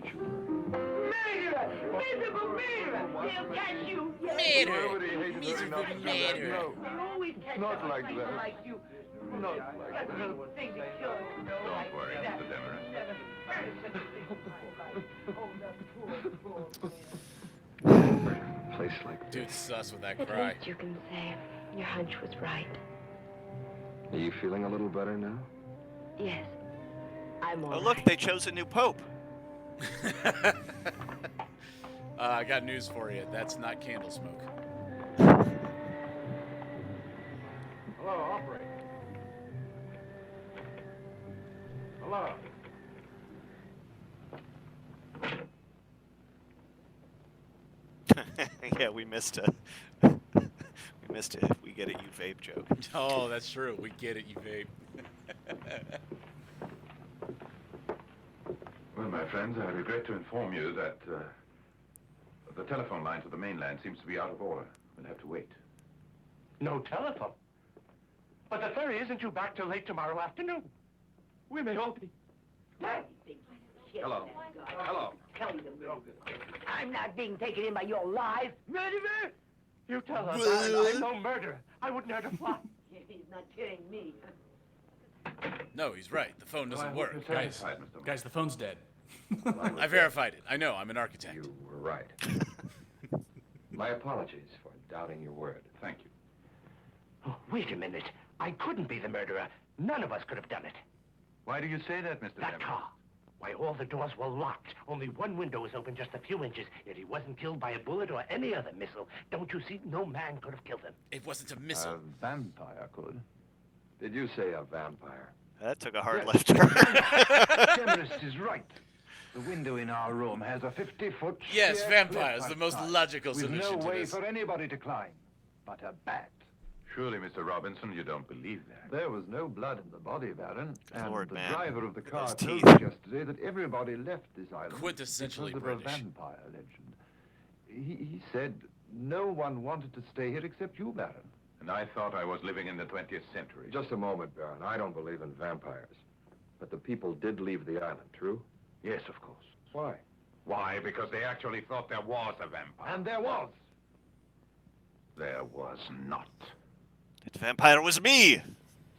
Murderer! Miserable murderer! They'll catch you! Maneater! Miserable Maneater! They always catch Not up with like people that. like you. Not That's like the that. thing to kill you. Don't worry, Mr. Demarest. Never heard such a thing in my life. Oh, that poor A place like Dude, sus with that At cry. least you can say your hunch was right. Are you feeling a little better now? Yes, I'm all Oh, look, right. they chose a new pope. I got news for you. That's not candle smoke. Hello, operator. Hello. Yeah, we missed a we missed a we get it you vape joke. Oh, that's true. We get it, you vape. Well, my friends, I regret to inform you that the telephone line to the mainland seems to be out of order. We'll have to wait. No telephone. But the ferry isn't due back till late tomorrow afternoon. We may all be. Hello. Hello. I'm not being taken in by your lies. Murderer! You tell her, Baron, I'm no murderer. I wouldn't hurt a fly. He's not kidding me. No, he's right. The phone doesn't work. Guys, Right, Mr. Moss. guys, the phone's dead. I verified it. I know. I'm an architect. You were right. My apologies for doubting your word. Thank you. Oh, wait a minute. I couldn't be the murderer. None of us could have done it. Why do you say that, Mr. That Demarest? car. Why, all the doors were locked. Only one window was open just a few inches. Yet he wasn't killed by a bullet or any other missile. Don't you see? No man could have killed him. It wasn't a missile. A vampire could. Did you say a vampire? That took a hard Yes. left turn. Demarest is right. The window in our room has a 50-foot Yes, sheer vampires, cliff the most outside, logical with solution no to way this. for anybody to climb. but a bat. Surely, Mr. Robinson, you don't believe that. There was no blood in the body, Baron. Good Lord, the man. driver of the car Those told teeth. us yesterday that everybody left this island Quintessentially because of British. a vampire legend. He said no one wanted to stay here except you, Baron. And I thought I was living in the 20th century. Just a moment, Baron. I don't believe in vampires. But the people did leave the island, true? Yes, of course. Why? Why? Because they actually thought there was a vampire. And there was. There was not. That vampire was me!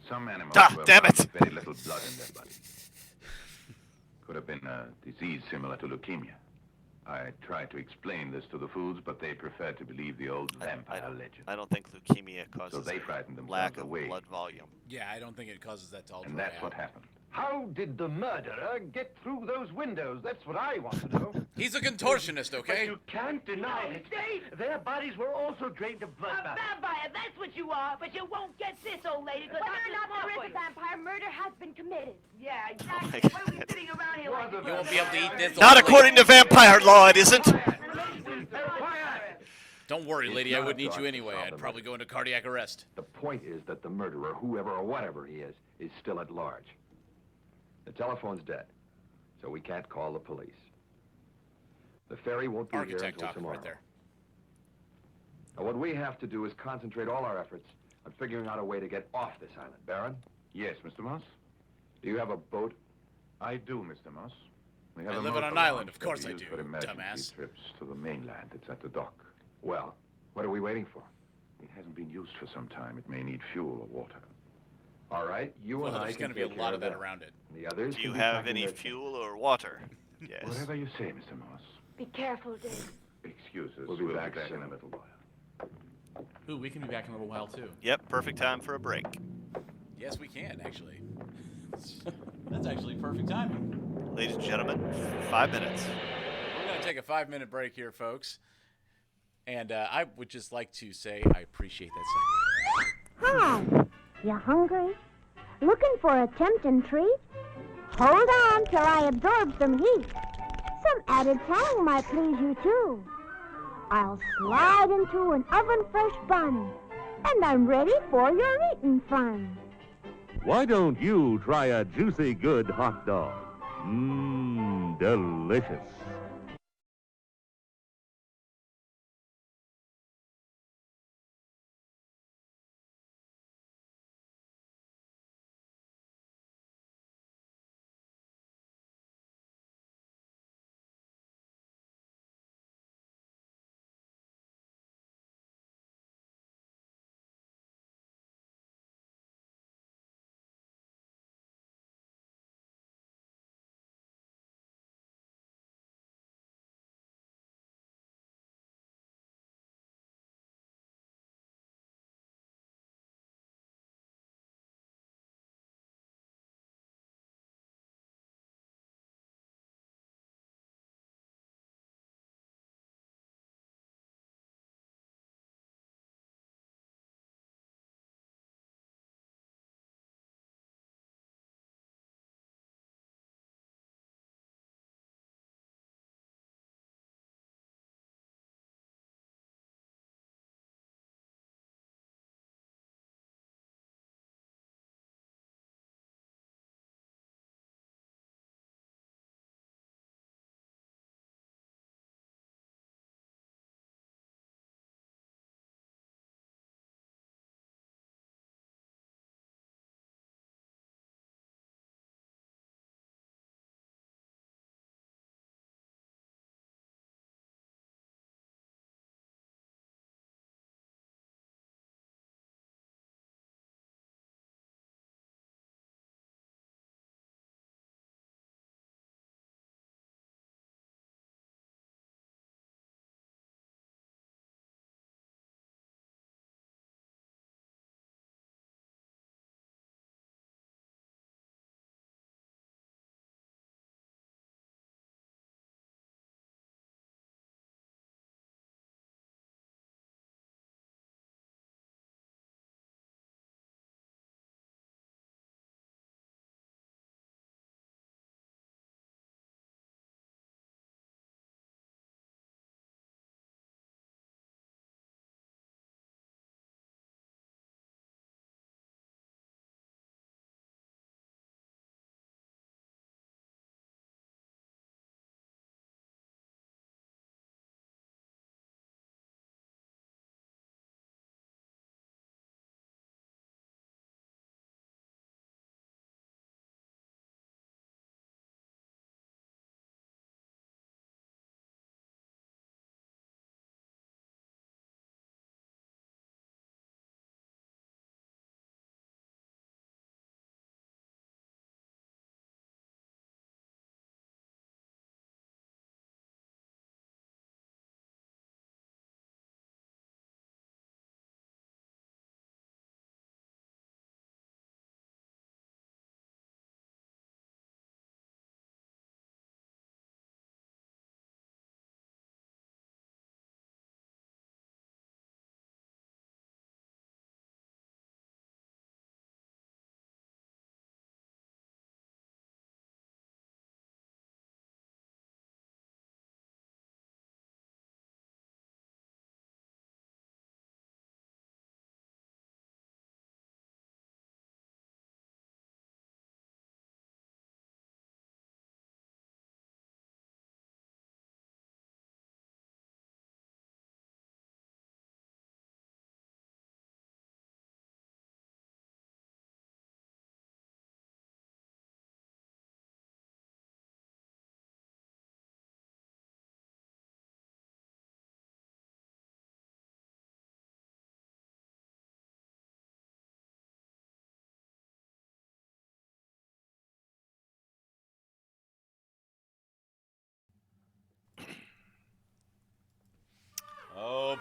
Some animals Ah, were damn found it. with very little blood in their body. Could have been a disease similar to leukemia. I tried to explain this to the foods, but they preferred to believe the old vampire legend. I don't think leukemia causes So they a frightened themselves lack of away. blood volume. Yeah, I don't think it causes that to all And dry that's out. what happened. How did the murderer get through those windows? That's what I want to know. He's a contortionist, But okay? you can't deny it. See? Their bodies were also drained of blood. A vampire, that's what you are, but you won't get this, old lady, because Whether I'm or not too smart there for is a you. vampire, murder has been committed. Yeah, my exactly. God. Why are we sitting around here like You this? You won't be able to eat this. Not old according lady. to vampire law, it isn't! Don't worry, It's lady. I not wouldn't up eat to you us to anyway. solve I'd the probably murder. go into cardiac arrest. The point is that the murderer, whoever or whatever he is still at large. The telephone's dead, so we can't call the police. The ferry won't be here Architect until talk tomorrow. right there. Now, what we have to do is concentrate all our efforts on figuring out a way to get off this island. Baron, Yes, Mr. Moss? do you have a boat? I do, Mr. Moss. We I a live on motor an island, launch of that course we I use do, for emergency dumbass. trips to the mainland. It's at the dock. Well, what are we waiting for? It hasn't been used for some time. It may need fuel or water. All right, you Well, and I there's can going to be a take lot care of that that. around it. The others Do you can be have packing any their things. fuel or water? Yes. Whatever you say, Mr. Moss. Be careful, Dave. Excuse us. We'll be back in soon. a little while. Ooh, we can be back in a little while too. Yep, perfect time for a break. Yes, we can, actually. That's actually perfect timing. Ladies and gentlemen, 5 minutes. We're going to take a 5-minute break here, folks. And I would just like to say I appreciate that segment. Hi. You hungry? Looking for a tempting treat? Hold on till I absorb some heat. Some added tang might please you too. I'll slide into an oven-fresh bun, and I'm ready for your eating fun. Why don't you try a juicy good hot dog? Mmm, delicious.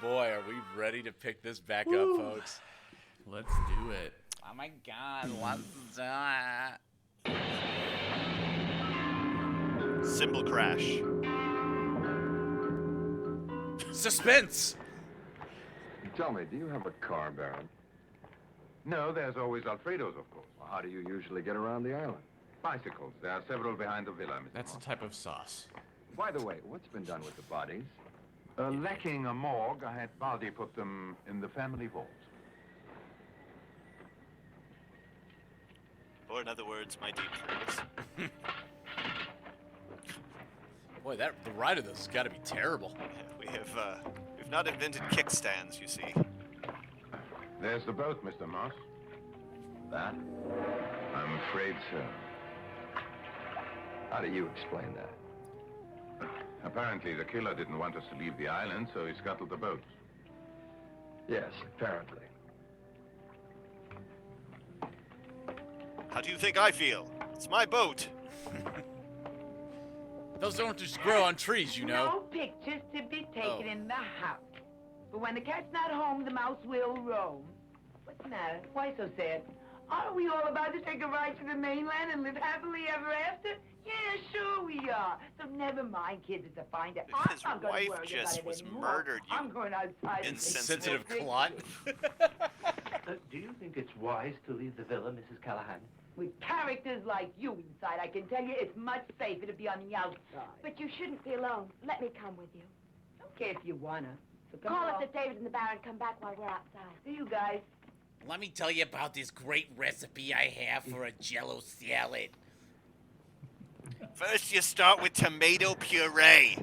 boy, are we ready to pick this back up, folks? Let's do it. Oh my God, what's that? Symbol crash. Suspense! Tell me, do you have a car, Baron? No, there's always Alfredo's, of course. Well, how do you usually get around the island? Bicycles. There are several behind the villa, Mr. That's a Moss. type of sauce. By the way, what's been done with the bodies? Lacking a morgue, I had Baldi put them in the family vault. Or in other words, my deep freeze. Boy, the ride of this has got to be terrible. We've not invented kickstands, you see. There's the boat, Mr. Moss. That? I'm afraid so. How do you explain that? Apparently, the killer didn't want us to leave the island, so he scuttled the boat. Yes, apparently. How do you think I feel? It's my boat. Those don't just grow on trees, you know. No pictures to be taken in the house. But when the cat's not home, the mouse will roam. What's the matter? Why so sad? Aren't we all about to take a ride to the mainland and live happily ever after? Yeah, sure we are. So never mind, kids, it's a find out. His I'm not wife gonna worry just about it was anymore. murdered, you I'm going outside. insensitive clot. Do you think it's wise to leave the villa, Mrs. Callahan? With characters like you inside, I can tell you it's much safer to be on the outside. But you shouldn't be alone. Let me come with you. Okay, if you wanna. So come Call along. us if David and the Baron come back while we're outside. See you guys. Let me tell you about this great recipe I have for a Jello salad. First, you start with tomato puree.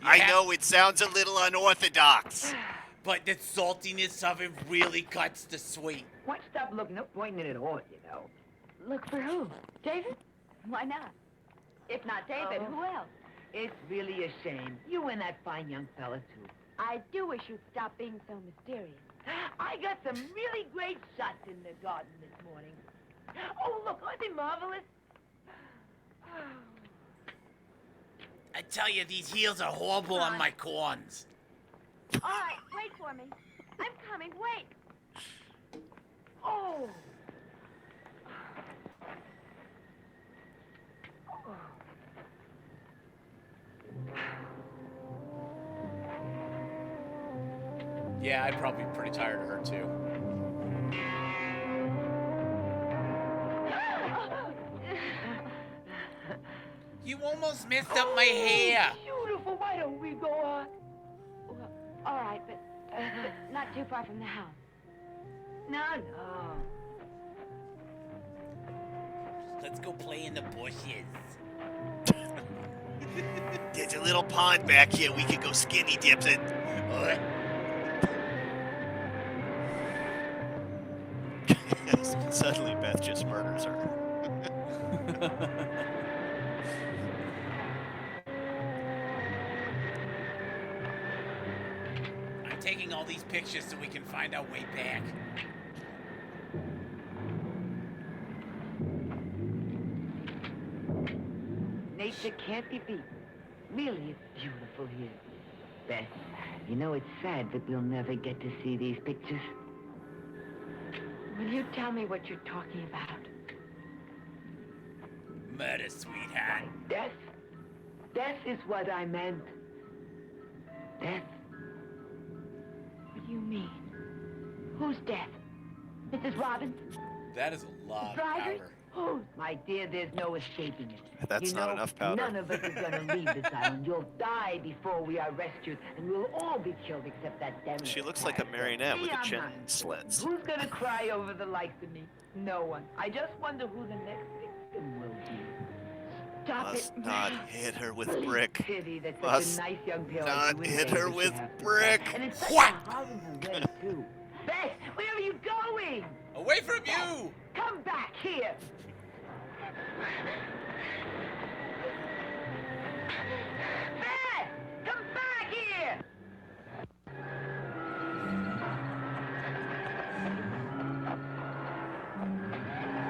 I know it sounds a little unorthodox. But the saltiness of it really cuts the sweet. Why stop looking? No point in it all, you know. Look for who? David? Why not? If not David, Oh. who else? It's really a shame. You and that fine young fella, too. I do wish you'd stop being so mysterious. I got some really great shots in the garden this morning. Oh, look, aren't they marvelous? I tell you, these heels are horrible on my corns. All right, wait for me. I'm coming, wait. Oh. Yeah, I'd probably be pretty tired of her, too. You almost messed up my hair. Beautiful. Why don't we go on? Well, all right, but not too far from the house. No, no. Let's go play in the bushes. There's a little pond back here we could go skinny dips in. Suddenly Beth just murders her. I'm taking all these pictures so we can find our way back. Nature can't be beat. Really, it's beautiful here. Beth, you know it's sad that we'll never get to see these pictures. Will you tell me what you're talking about? Murder, sweetheart. Death? Death is what I meant. Death. What do you mean? Who's death? Mrs. Robbins? That is a lot of Drivers? powder. Oh, my dear, there's no escaping it. That's You not know, enough powder. None of us is gonna leave this island. You'll die before we are rescued, and we'll all be killed except that devil. She looks like a marionette with a chin Mine. and slits. Who's gonna cry over the likes of me? No one. I just wonder who the next victim will be. Stop Must it. not hit her with brick. Pity that Must such a nice young girl like not you and hit her David with should have to brick. die. And it's such What? a horrible way, too. Beth, where are you going? Away from you! Come back here. Beth, come back here.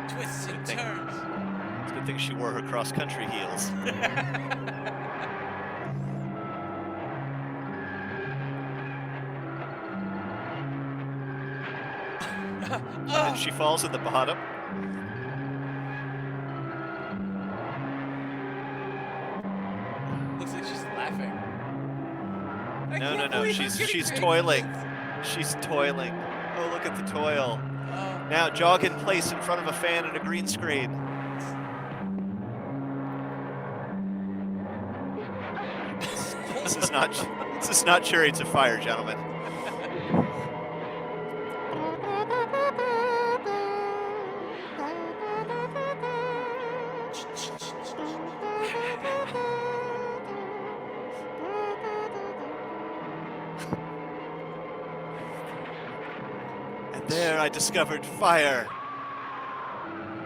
Twists and turns. It's a good thing she wore her cross-country heels. And she falls at the bottom. Looks like she's laughing. No. She's toiling. She's toiling. Oh, look at the toil. Now jog in place in front of a fan and a green screen. This is not Chariots of Fire, gentlemen. And there I discovered fire.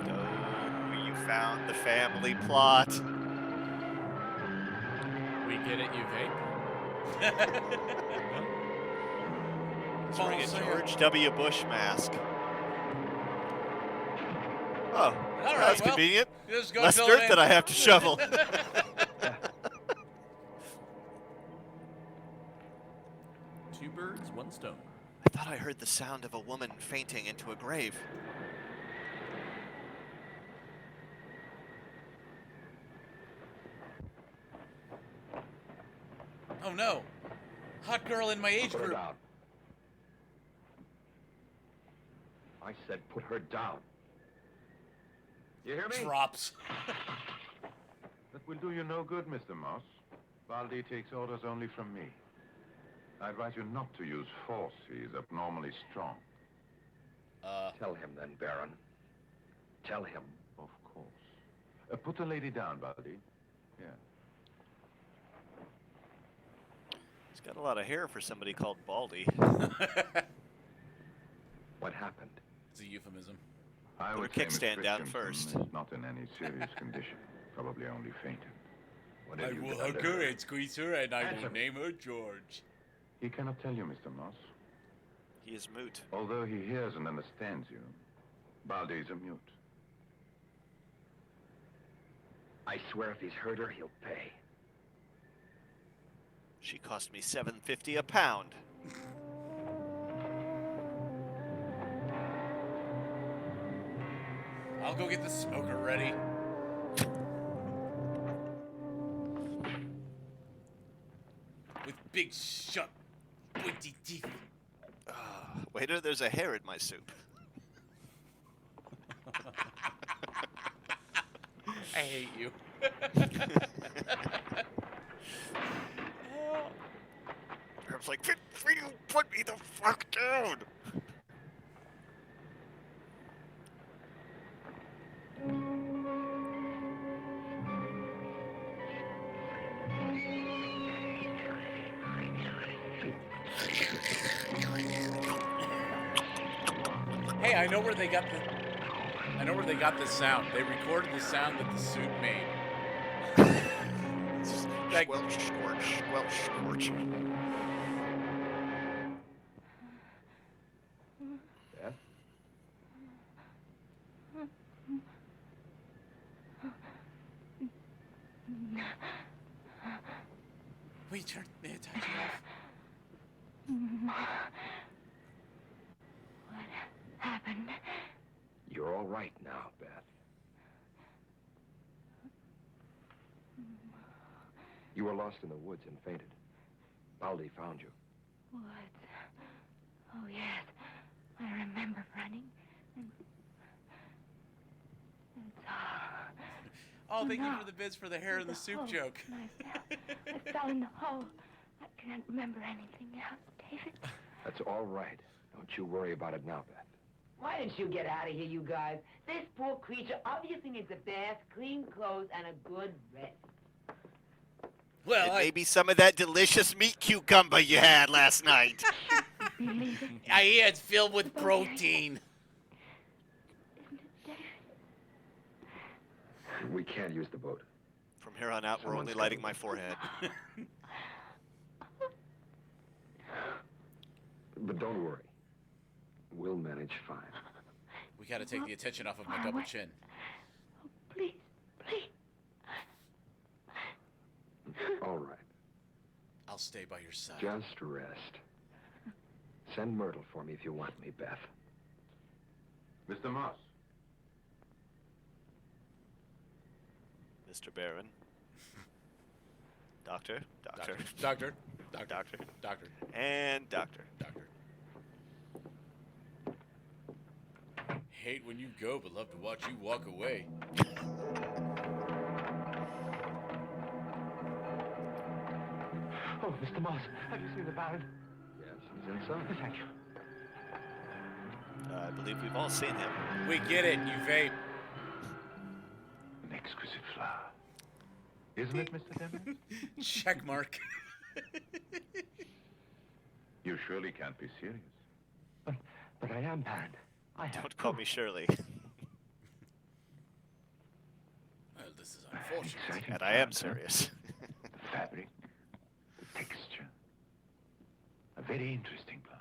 Oh, you found the family plot. We get it, you vape? He's wearing a George W. Bush mask. Oh, that's convenient. Less dirt that I have to shovel. 2 birds, 1 stone. I thought I heard the sound of a woman fainting into a grave. Oh no! Hot girl in my age Put her group. down. I said put her down. You hear me? Drops. That will do you no good, Mr. Moss. Baldy takes orders only from me. I advise you not to use force. He is abnormally strong. Tell him then, Baron. Tell him. Of course. Put the lady down, Baldy. Yeah. He's got a lot of hair for somebody called Baldy. What happened? It's a euphemism. I Put would a say Miss kickstand down Christensen first. is not in any serious condition. Probably only fainted. What I have you will done hug to her and squeeze her, and I Answer will me. name her George. He cannot tell you, Mr. Moss. He is mute. Although he hears and understands you, Baldy is a mute. I swear if he's hurt her, he'll pay. She cost me $7.50 a pound. I'll go get the smoker ready. With big, sharp, pointy teeth. Waiter, there's a hair in my soup. I hate you. I was like, put me the fuck down. Hey, I know where they got the sound. They recorded the sound that the suit made. Squelch, scorch, squelch, scorch. Beth? Wait, turn the attachment off. What happened? You're all right now, Beth. You were lost in the woods and fainted. Baldy found you. Woods. Oh, yes. I remember running. And so... Oh, thank you no. for the bits for the hair in the soup joke. I fell in the hole. I can't remember anything else, David. That's all right. Don't you worry about it now, Beth. Why didn't you get out of here, you guys? This poor creature obviously needs a bath, clean clothes, and a good rest. Well, Maybe some of that delicious meat cucumber you had last night. I hear it's filled with protein. We can't use the boat. From here on out, we're only lighting my forehead. But don't worry. We'll manage fine. We gotta take the attention off of my double chin. Please, please. All right. I'll stay by your side. Just rest. Send Myrtle for me if you want me, Beth. Mr. Moss. Mr. Baron. Doctor. Doctor. And Doctor. Hate when you go, but love to watch you walk away. Oh, Mr. Moss, have you seen the Baron? Yes, he's inside. Thank you. I believe we've all seen him. We get it, you vape. An exquisite flower. Isn't it, Mr. Demers? Check mark. You surely can't be serious. But I am, Baron. I have Don't call me Shirley. Well, this is unfortunate. And I am serious. The fabric, the texture. A very interesting plant.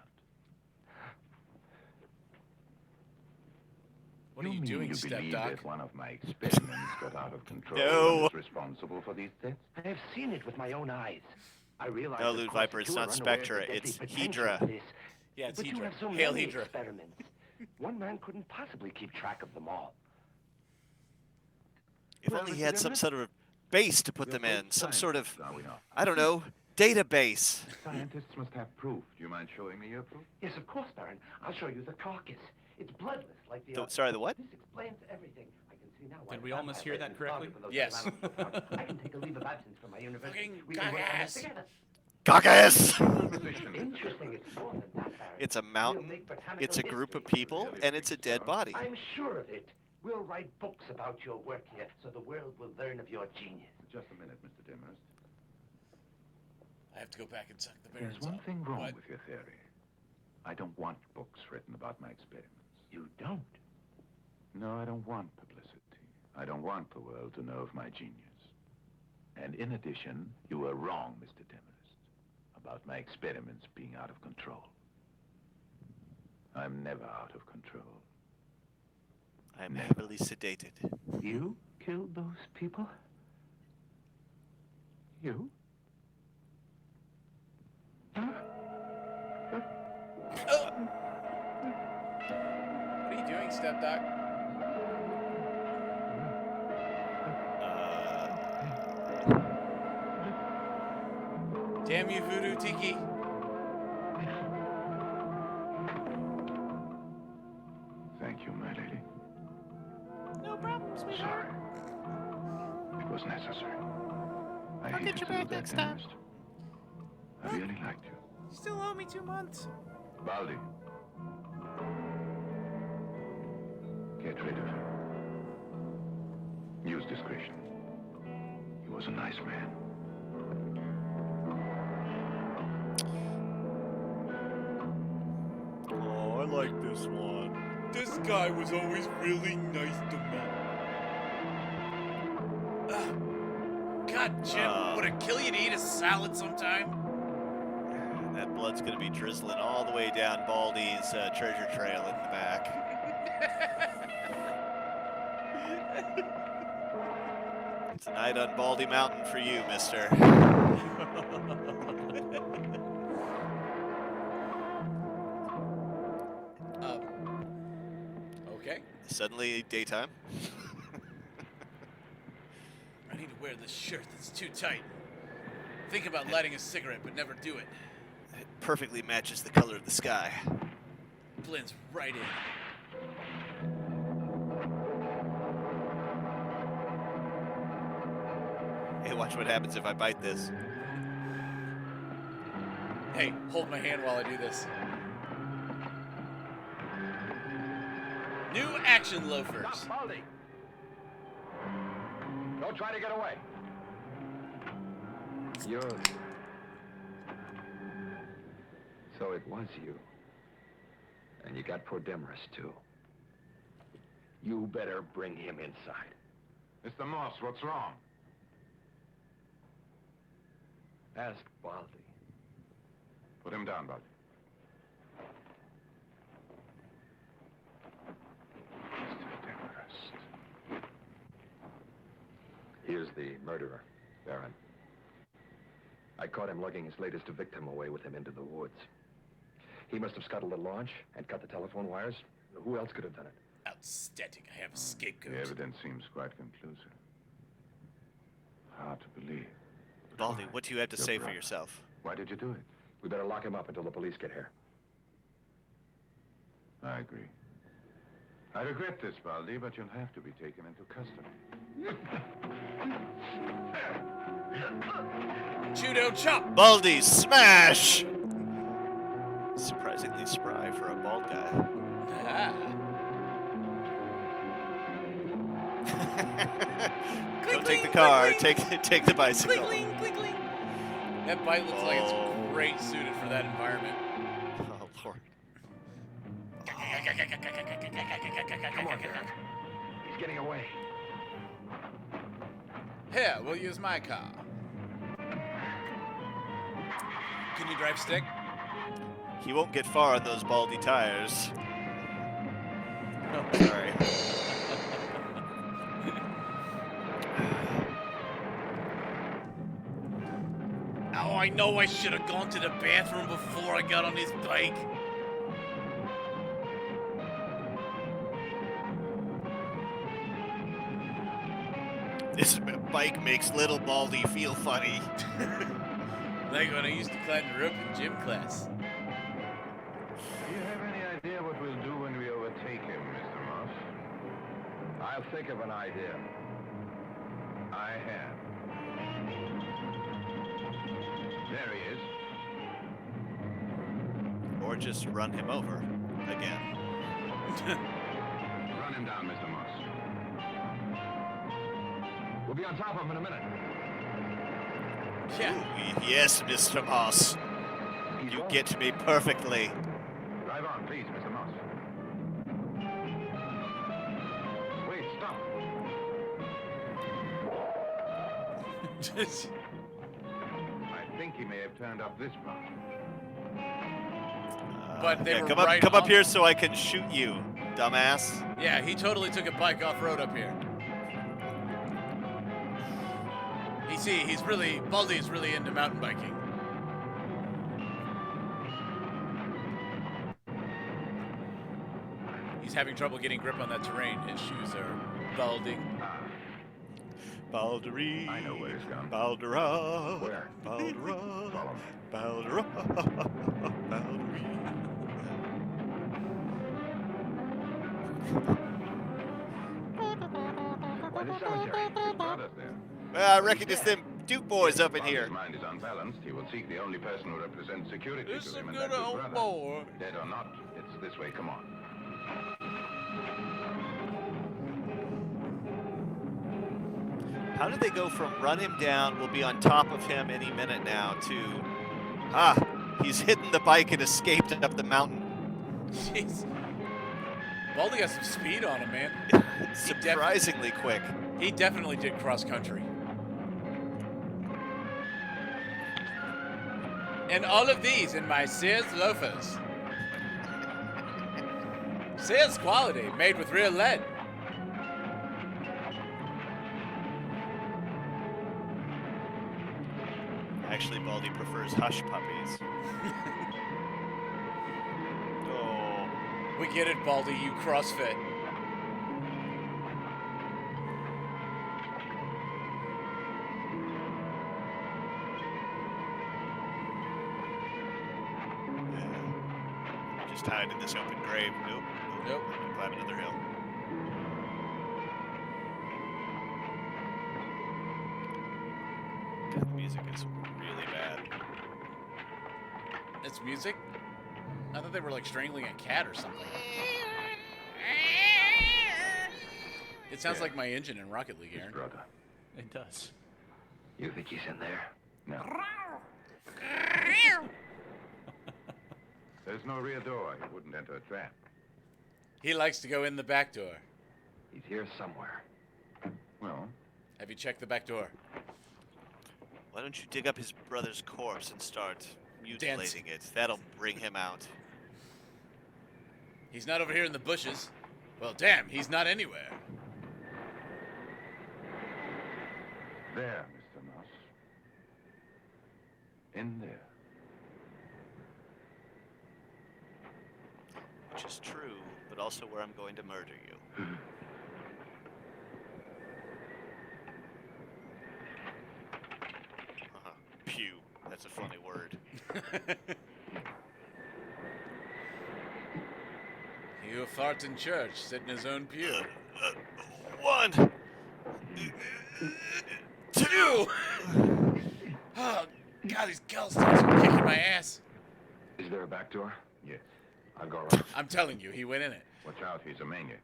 What are you doing, you Step believe Doc? that one of my experiments got out of control No. and is responsible for these deaths? I have seen it with my own eyes. I realize. No, of Loot course, Viper, that it's you not are unaware of the Spectra, deadly it's potential Hydra. of this. Yeah, it's But you Hydra. have so Hail many Hydra. experiments. One man couldn't possibly keep track of them all. If Well, only he Mr. had some Demers? sort of base to put We're them both in. Some sort of, scientists, are we not? I don't know, database. Scientists must have proof. Do you mind showing me your proof? Yes, of course, Baron. I'll show you the carcass. It's bloodless, like the. Sorry, the what? This explains everything. I can see now why. Did the we all vampire mishear that legends correctly? target those Yes. animals. I can take a leave of absence from my university. Fucking We can work on carcass. this together. Carcass! Interesting. It's more than that, Baron. It's a We'll mountain, make botanical it's a group of history. people, and it's a dead body. I'm sure of it. We'll write books about your work here, so the world will learn of your genius. Just a minute, Mr. Demers. I have to go back and suck the There's Baron's one up. thing wrong What? with your theory. I don't want books written about my experiments. You don't? No, I don't want publicity. I don't want the world to know of my genius. And in addition, you were wrong, Mr. Demarest, about my experiments being out of control. I'm never out of control. I'm heavily sedated. You killed those people? You? What are you doing, Step Doc? Damn you, Voodoo Tiki. Thank you, my lady. No problem, sweetheart. Sorry. It was necessary. I'll get you back next time. I really liked you. Still owe me 2 months. Baldi. Get rid of him. Use discretion. He was a nice man. Oh, I like this one. This guy was always really nice to me. God, Jim, would it kill you to eat a salad sometime? That blood's gonna be drizzling all the way down Baldy's treasure trail in the back. It's a night on Baldy Mountain for you, mister. Okay. Suddenly daytime. I need to wear this shirt that's too tight. Think about lighting a cigarette, but never do it. It perfectly matches the color of the sky. Blends right in. Hey, watch what happens if I bite this. Hey, hold my hand while I do this. New action loafers. Stop, Baldy! Don't try to get away. Yours. So it was you. And you got poor Demarest, too. You better bring him inside. Mr. Moss, what's wrong? Ask Baldi. Put him down, Baldi. Mr. Demarest. Here's the murderer, Baron. I caught him lugging his latest victim away with him into the woods. He must have scuttled the launch and cut the telephone wires. Who else could have done it? Outstanding. I have a scapegoat. The evidence seems quite conclusive. Hard to believe. Baldy, what do you have to Your say for brother. yourself? Why did you do it? We better lock him up until the police get here. I agree. I regret this, Baldy, but you'll have to be taken into custody. Judo chop! Baldy, smash! Surprisingly spry for a bald guy. Ah. Don't take the car, take the bicycle. Clinkling. That bike looks like it's great suited for that environment. Oh, Lord. Come on, Derek. He's getting away. Here, we'll use my car. Can you drive stick? He won't get far on those Baldy tires. Oh, sorry. Oh, I know I should have gone to the bathroom before I got on this bike. This bike makes little Baldy feel funny. Like when I used to climb the rope in gym class. Do you have any idea what we'll do when we overtake him, Mr. Moss? I'll think of an idea. I have. There he is. Or just run him over again. Run him down, Mr. Moss. We'll be on top of him in a minute. Yeah. Yes, Mr. Moss. You get me perfectly. Drive on, please, Mr. Moss. Wait, stop. I think he may have turned up this path. But they Yeah, were come right up on- here so I can shoot you, dumbass. Yeah, he totally took a bike off road up here. Baldy is really into mountain biking. He's having trouble getting grip on that terrain. His shoes are balding. Baldery. I know where he's gone. Baldera. Where? Baldera. Follow me. Baldera. Baldery. Why the cemetery? His brother's there. Well, I reckon it's them Duke boys up in While here. his mind is unbalanced, he will seek the only person who represents security This is to him, and good that's his old brother. boy. Dead or not, it's this way. Come on. How did they go from run him down, we'll be on top of him any minute now, to, he's hidden the bike and escaped up the mountain. Jeez. Baldy got some speed on him, man. Surprisingly quick. He definitely did cross country. And all of these in my Sears loafers. Sears quality, made with real lead. Actually, Baldy prefers hush puppies. Oh. We get it, Baldy, you CrossFit. Just hide in this open grave. Nope. Nope. Climb another hill. God, the music is really bad. It's music? I thought they were like strangling a cat or something. It sounds like my engine in Rocket League, Aaron. Brother. It does. You think he's in there? No. There's no rear door. He wouldn't enter a trap. He likes to go in the back door. He's here somewhere. Well, Have you checked the back door? Why don't you dig up his brother's corpse and start mutilating Dancing. it? That'll bring him out. He's not over here in the bushes. Well, damn, he's not anywhere. there, Mr. Moss. In there. Which is true, but but also where I'm going to murder you. Pew. That's a funny word. He who farts in church, sit in his own pew. 1, 2. Oh, God, these Gallstones are kicking my ass. Is there a back door? Yes. I'll go around. I'm telling you, he went in it. Watch out, he's a maniac.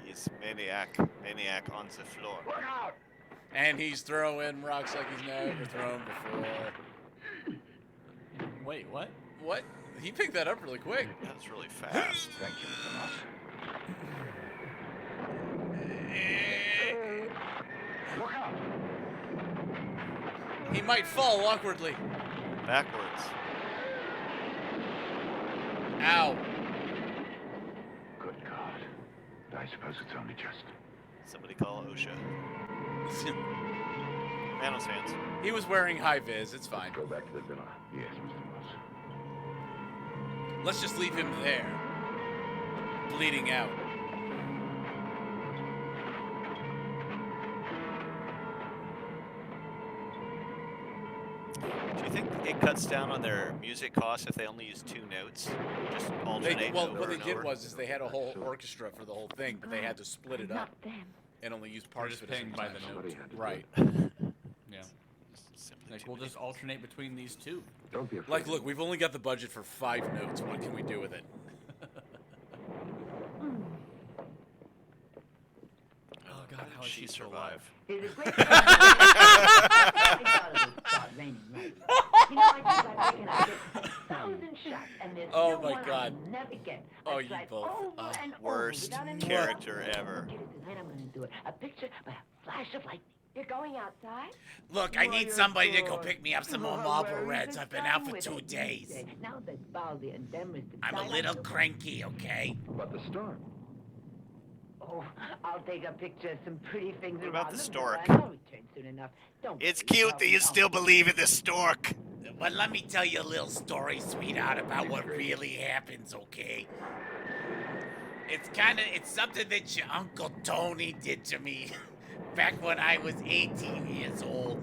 He's maniac on the floor. Look out! And he's throwing rocks like he's never thrown before. Wait, what? What? He picked that up really quick. That was really fast. Thank you, Mr. Moss. Look out! He might fall awkwardly. Backwards. Ow. Good God. I suppose it's only just. Somebody call OSHA. Manos hands. He was wearing high vis. It's fine. Go back to the villa. Yes, Mr. Moss. Let's just leave him there, bleeding out. Do you think it cuts down on their music costs if they only use 2 notes? Just alternate over What they and did over? was they had a whole orchestra for the whole thing, but they had to split it up Not them. and only use They're parts just of it. paying by the Somebody note. had to do Right. Yeah. Simply Like too we'll just alternate between these two. it. Don't be afraid. Like, look, we've only got the budget for 5 notes. What can we do with it? Oh God, how is she she still survive? It's a great I thought it would start raining, right? You know, I reckon I get 1,000 shots, and there's Oh no my one God. I'll never get. Oh, I you tried both. over and over Worst without any character luck. ever. Get it tonight, I'm gonna do it. A picture by a flash of lightning. You're going outside? Look, I need somebody to go pick me up some more Marlboro Reds. I've been out for 2 days. Now that Baldy and them is I'm a little cranky, okay? But the storm. Oh, I'll take a picture of some pretty things What about around the villa. stork? I'll return soon enough. Don't It's worry, cute that you still believe in the stork. But let me tell you a little story, sweetheart, about what really happens, okay? It's something that your Uncle Tony did to me back when I was 18 years old.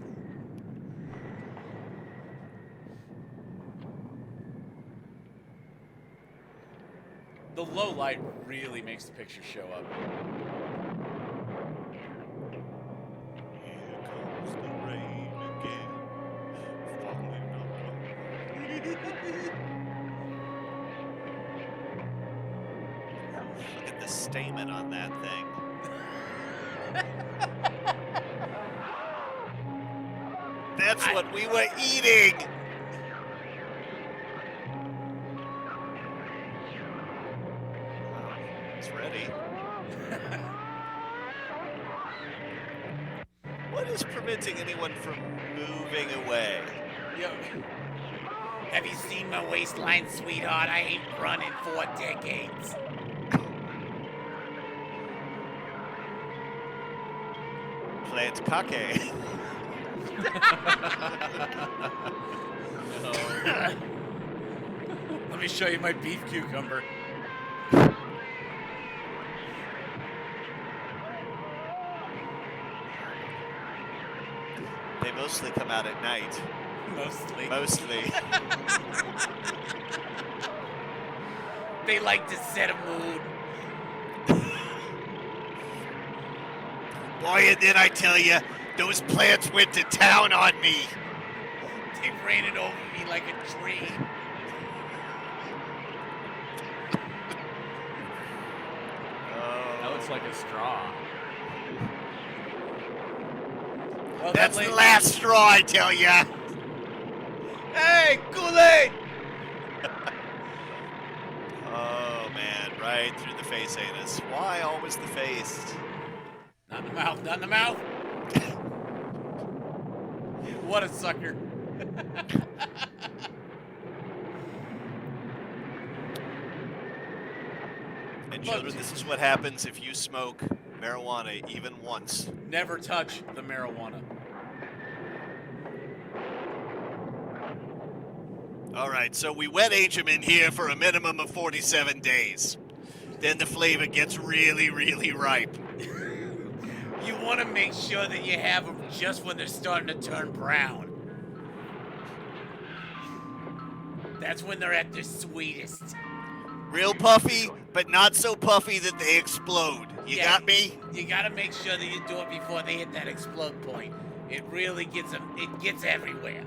The low light really makes the picture show up. Here comes the rain again, Look at the stamen on that thing. That's what we were eating! It's ready. What is preventing anyone from moving away? Yo, have you seen my waistline, sweetheart? I ain't run in 4 decades. Plant kake. Let me show you my beef cucumber. They mostly come out at night. Mostly. Mostly. They like to set a mood. Boy, and then I tell you, those plants went to town on me. They ran it over me like a tree. That looks like a straw. Well, That's that the last straw, I tell ya. Hey, Kool-Aid! Oh, man, right through the face anus. Why always the face? Not in the mouth, not in the mouth. What a sucker. And children, this is what happens if you smoke marijuana even once. Never touch the marijuana. All right, so we wet age them in here for a minimum of 47 days. Then the flavor gets really, really ripe. You want to make sure that you have them just when they're starting to turn brown. That's when they're at their sweetest. Real puffy, but not so puffy that they explode. You got me? You got to make sure that you do it before they hit that explode point. It really gets them. It gets everywhere.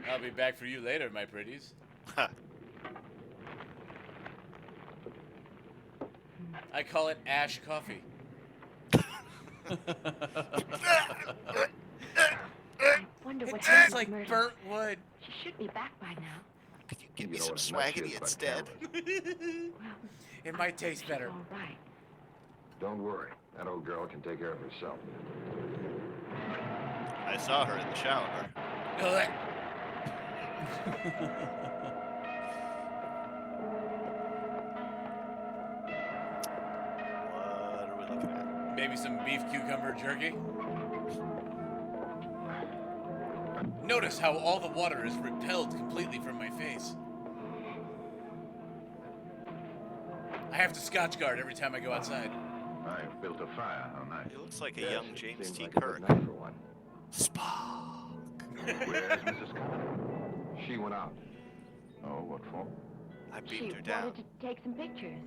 I'll be back for you later, my pretties. I call it ash coffee. I wonder It what tastes happened like to Myrtle. burnt wood. She should be back by now. Could you give me know some what a nut she swaggity is, but instead? It might taste better. All right. Don't worry. That old girl can take care of herself. I saw her in the shower. Ugh. What are we looking at? Maybe some beef cucumber jerky. Notice how all the water is repelled completely from my face. I have to Scotch guard every time I go outside. I've built a fire, how nice. He looks like a young James Seems T. like a Kirk. good night for one. Spock. Where's Mrs. Carter? She went out. Oh, what for? I She beamed her down. wanted to take some pictures.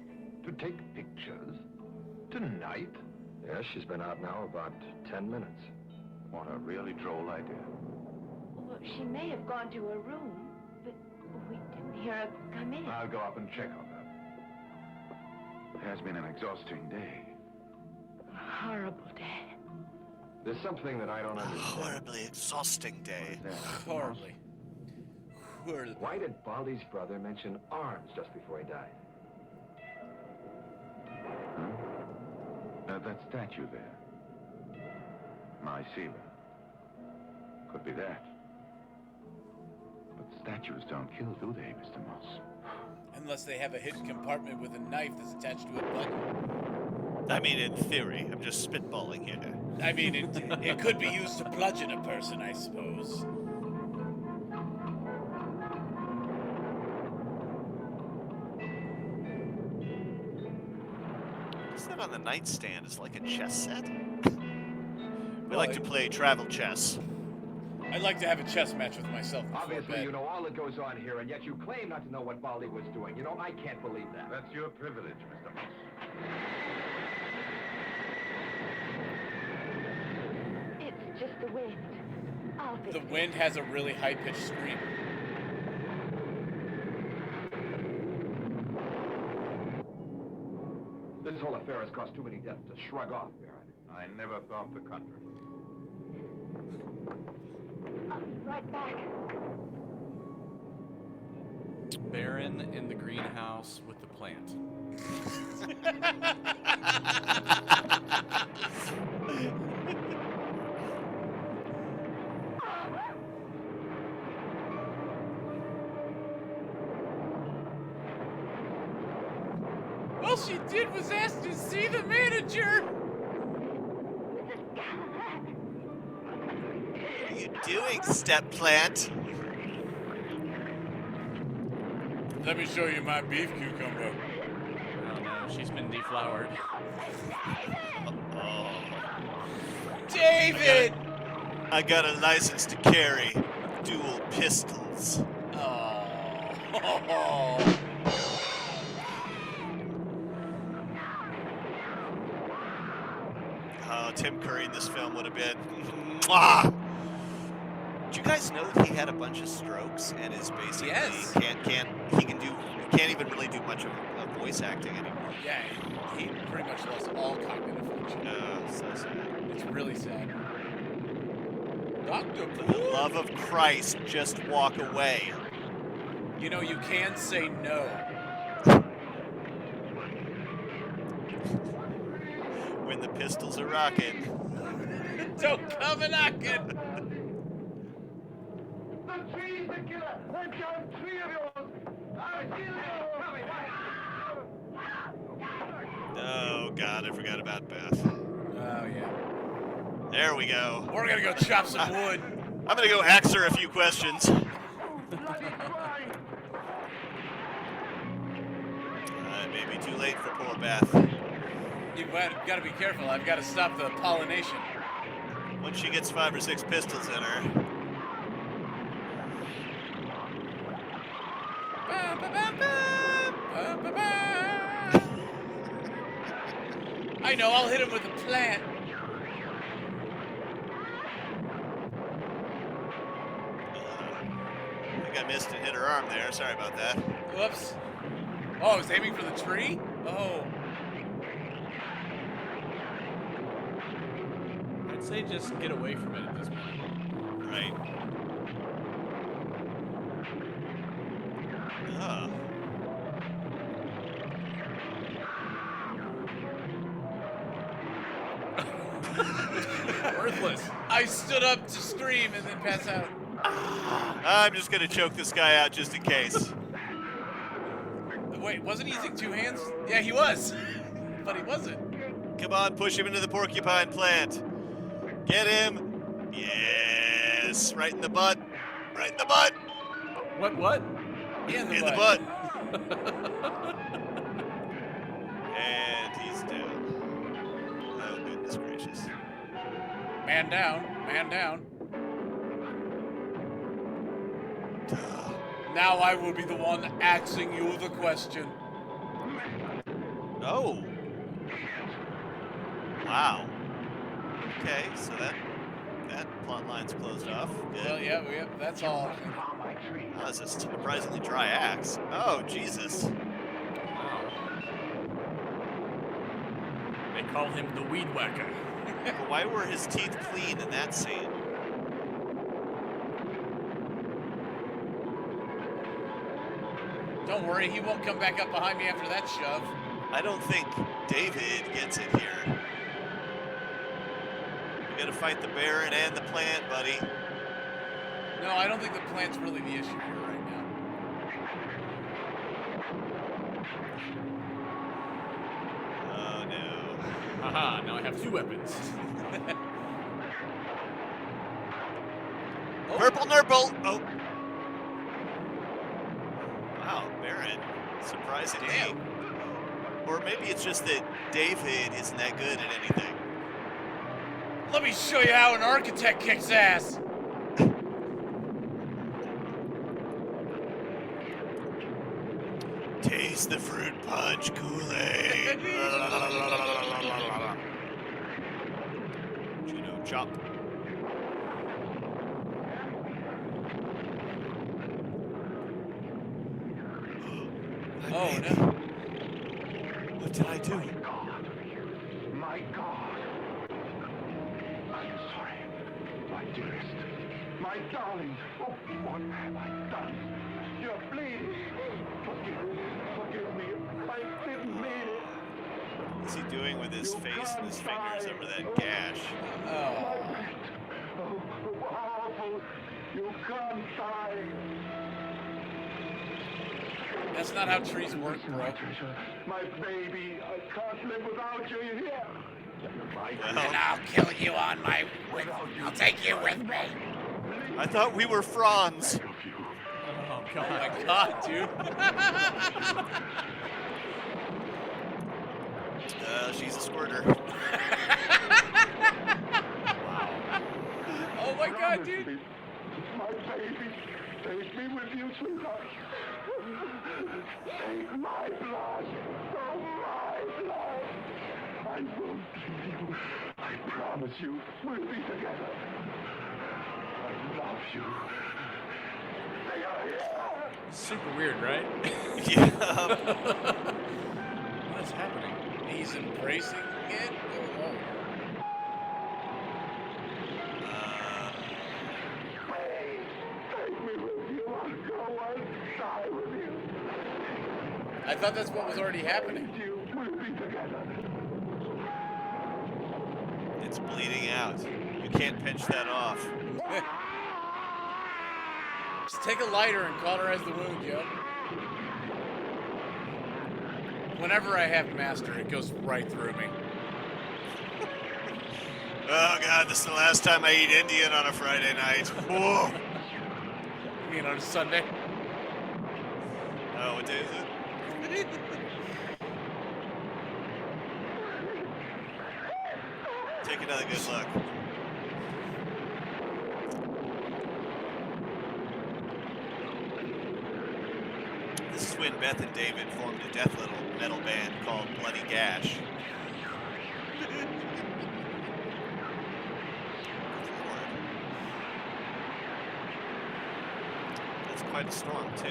To take pictures? Tonight? Yes, she's been out now about 10 minutes. What a really droll idea. Well, she may have gone to her room, but we didn't hear her come in. I'll go up and check on her. It has been an exhausting day. A horrible day. There's something that I don't A understand. horribly exhausting day. Horribly. Horribly. Why did Baldy's brother mention arms just before he died? That statue there. My sealer. Could be that. But statues don't kill, do they, Mr. Moss? Unless they have a hidden compartment with a knife that's attached to a button. I mean, in theory. I'm just spitballing here. I mean, it could be used to bludgeon a person, I suppose. What's that on the nightstand? Is like a chess set? We like to play travel chess. I'd like to have a chess match with myself before Obviously, bed. you know all that goes on here, and yet you claim not to know what Baldy was doing. You know, I can't believe that. That's your privilege, Mr. Moss. It's just the wind. I'll fix The it. wind has a really high-pitched scream. This whole affair has cost too many deaths to shrug off, Baron. I never thought the contrary. I'll be right back. Baron in the greenhouse with the plant. All she did was ask to see the manager! What are you doing, step plant? Let me show you my beef cucumber. Oh no, she's been deflowered. Oh. David! I got a license to carry dual pistols. Oh. Oh, Tim Curry in this film would have been. Mwah! Did you guys know that he had a bunch of strokes and is basically Yes. can't even really do much of voice acting anymore? Yeah, he pretty much lost all cognitive function. So sad. It's really sad. Dr. For the love of Christ, just walk away. You know, you can say no. When the pistols are rocking. Don't come a knocking. The tree's the killer! That damn tree of yours! I'll kill you! Oh God, I forgot about Beth. Oh yeah. There we go. We're gonna go chop some wood. I'm gonna go ask her a few questions. It may be too late for poor Beth. You've got to be careful. I've got to stop the pollination. Once she gets 5 or 6 pistols in her. I know, I'll hit him with a plant. I think I missed and hit her arm there. Sorry about that. Whoops. Oh, I was aiming for the tree? Oh. I'd say just get away from it at this point. Right. Ugh. Worthless. I stood up to scream and then pass out. I'm just gonna choke this guy out just in case. Wait, wasn't he using 2 hands? Yeah, he was. But he wasn't. Come on, push him into the porcupine plant. Get him. Yes. Right in the butt. Right in the butt. What? In the butt. And he's down. Oh, goodness gracious. Man down. Man down. Now I will be the one asking you the question. Oh. Wow. Okay, so that plot line's closed off. Good. Well, yeah, that's all. Oh, that's a surprisingly dry axe. Oh, Jesus. They call him the weed whacker. But why were his teeth clean in that scene? Don't worry, he won't come back up behind me after that shove. I don't think David gets it here. You gotta fight the Baron and the plant, buddy. No, I don't think the plant's really the issue here right now. Oh, no. Haha, now I have 2 weapons. Oh. Purple Nurple! Oh. Wow, Baron. Surprisingly. Damn. Or maybe it's just that David isn't that good at anything. Let me show you how an architect kicks ass. Taste the fruit punch Kool-Aid. Judo chop. Oh, no. What did I do? My God. I'm sorry, my dearest, my darling. Oh, what have I done? You're bleeding. Forgive me. I didn't mean it. What's he doing with his face and his fingers over that gash? Oh. Oh, awful. You can't die. That's not how trees work, bro. My treasure, my baby. I can't live without you. You hear? And I'll kill you on my... I'll take you with me. I thought we were Franz. Oh, Oh my God, dude. She's a squirter. Oh my God, dude. My baby, take me with you, sweetheart. Take my blood. Oh, my blood. I won't leave you. I promise you, we'll be together. I love you. They are here. Super weird, right? Yeah. What is happening? He's embracing it. Oh. Take me with you. I'll go. I'll die with you. I thought that's what was already happening. We'll be together. It's bleeding out. You can't pinch that off. Just take a lighter and cauterize the wound, Joe. Whenever I have master, it goes right through me. Oh God, this is the last time I eat Indian on a Friday night. Whoa. You mean on a Sunday? Oh, what day is it? Take another good look. This is when Beth and David formed a death metal band called Bloody Gash. That's quite a storm, too.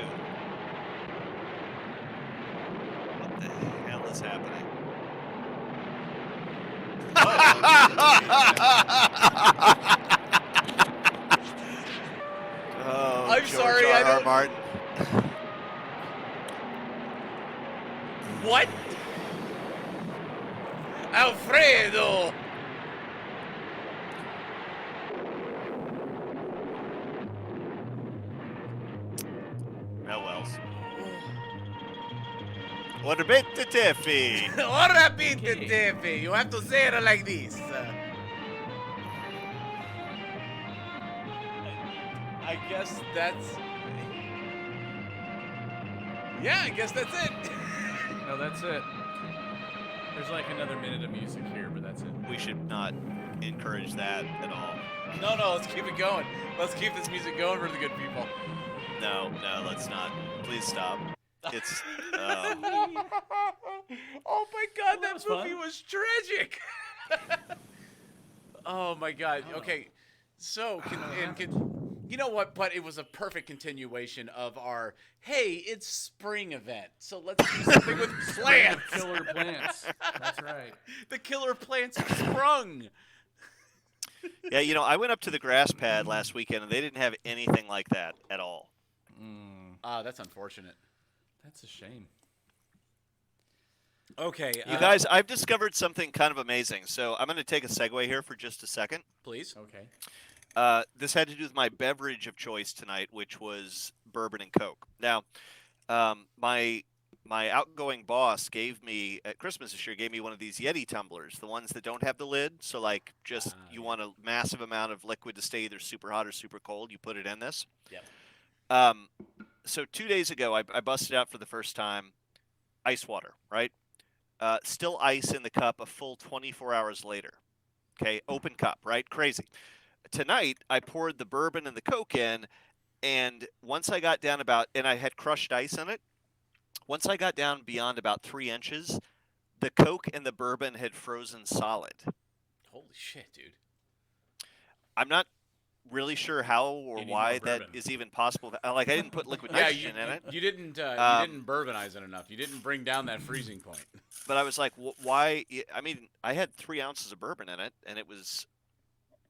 What the hell is happening? Oh, I'm George sorry, R. I R. don't- Martin. What? Alfredo! Mel Wells. What a bit to Tiffy. Ora bit, Tiffy. You have to say it like this. I guess that's... Yeah, I guess that's it. No, that's it. There's like another minute of music here, but that's it. We should not encourage that at all. No, let's keep it going. Let's keep this music going for the good people. No, let's not. Please stop. It's. Oh my God, that was movie fun. was tragic. Oh my God. Okay, so you know what? But it was a perfect continuation of our hey, it's spring event. So let's do something with plants. Killer plants. That's right. The killer plants have sprung. Yeah, you know, I went up to the grass pad last weekend and they didn't have anything like that at all. That's unfortunate. That's a shame. Okay, You guys, I've discovered something kind of amazing. So I'm going to take a segue here for just a second. please. Okay. This had to do with my beverage of choice tonight, which was bourbon and Coke. Now, my outgoing boss gave me at Christmas this year gave me one of these Yeti tumblers, the ones that don't have the lid. So like, just you want a massive amount of liquid to stay either super hot or super cold, you put it in this. Yep. So 2 days ago, I busted out for the first time ice water, right? Still ice in the cup a full 24 hours later. Okay, open cup, right? Crazy. Tonight, I poured the bourbon and the Coke in, and once I got down and I had crushed ice in it, once I got down beyond about 3 inches, the Coke and the bourbon had frozen solid. Holy shit, dude. I'm not really sure how or You need why more that bourbon. is even possible. Like, I didn't put liquid Yeah, nitrogen in it. you didn't bourbonize it enough. You didn't bring down that freezing point. But I was like, why? I mean, I had 3 ounces of bourbon in it, and it was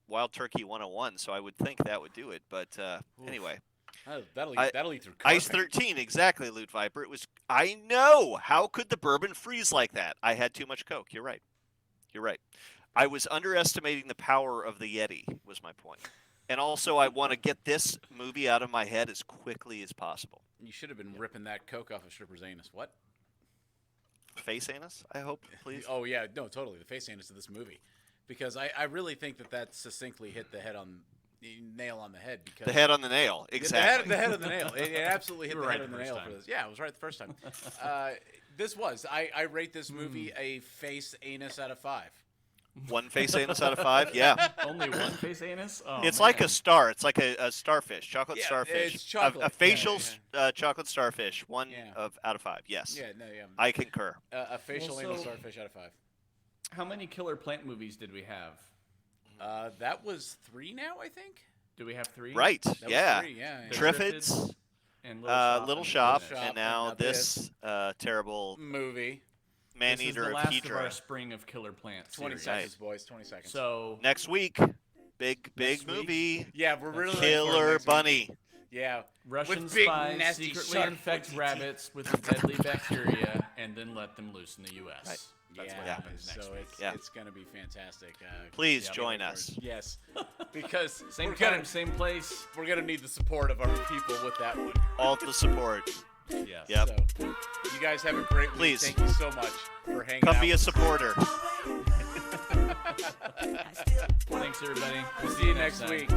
Wild Turkey 101, so I would think that would do it. But anyway. That'll eat through Ice carpet. 13, exactly, Loot Viper. It was. I know. How could the bourbon freeze like that? I had too much Coke. You're right. I was underestimating the power of the Yeti, was my point. And also, I want to get this movie out of my head as quickly as possible. You should have been ripping that Coke off of stripper's anus. What? Face anus, I hope, please. Oh, yeah. No, totally. The face anus of this movie. Because I really think that succinctly hit the nail on the head. Because The head on the nail, exactly. The head on the nail. It absolutely hit You the were head right on the the nail first for time. this. Yeah, I was right the first time. I rate this movie a face anus out of 5. One face anus out of 5, yeah. Only one face anus? Oh, It's man. like a star. It's like a starfish, chocolate Yeah, starfish. it's chocolate. A facial Yeah. chocolate starfish, one Yeah. out of 5, yes. Yeah, no, yeah. I concur. A facial Well, anal so- starfish out of 5. How many killer plant movies did we have? That was 3 now, I think. Do we have 3? Right, That was yeah. 3, yeah. The Triffids, and Little Shop, Shop, and now and now this terrible Movie. This is Maneater the of last of Hydra. our spring of killer plants. 20 series. seconds, boys. 20 seconds. So Next week, big Next week? movie. yeah, we're really looking forward to Killer next week. Bunny. Yeah. Russian with big, spies nasty secretly shark infect pointy rabbits with deadly bacteria and then let them loose in the U.S. Right. That's yeah, what happens next so week. it's going to be fantastic. Please Yeah, join looking us. forward- Yes, because Same we're time, gonna, same place. we're going to need the support of our people with that one. All the support. Yes. Yep. So, you guys have a great week. Please. Thank you so much for hanging Come out. be a supporter. I still Thanks, everybody. We'll see you next week.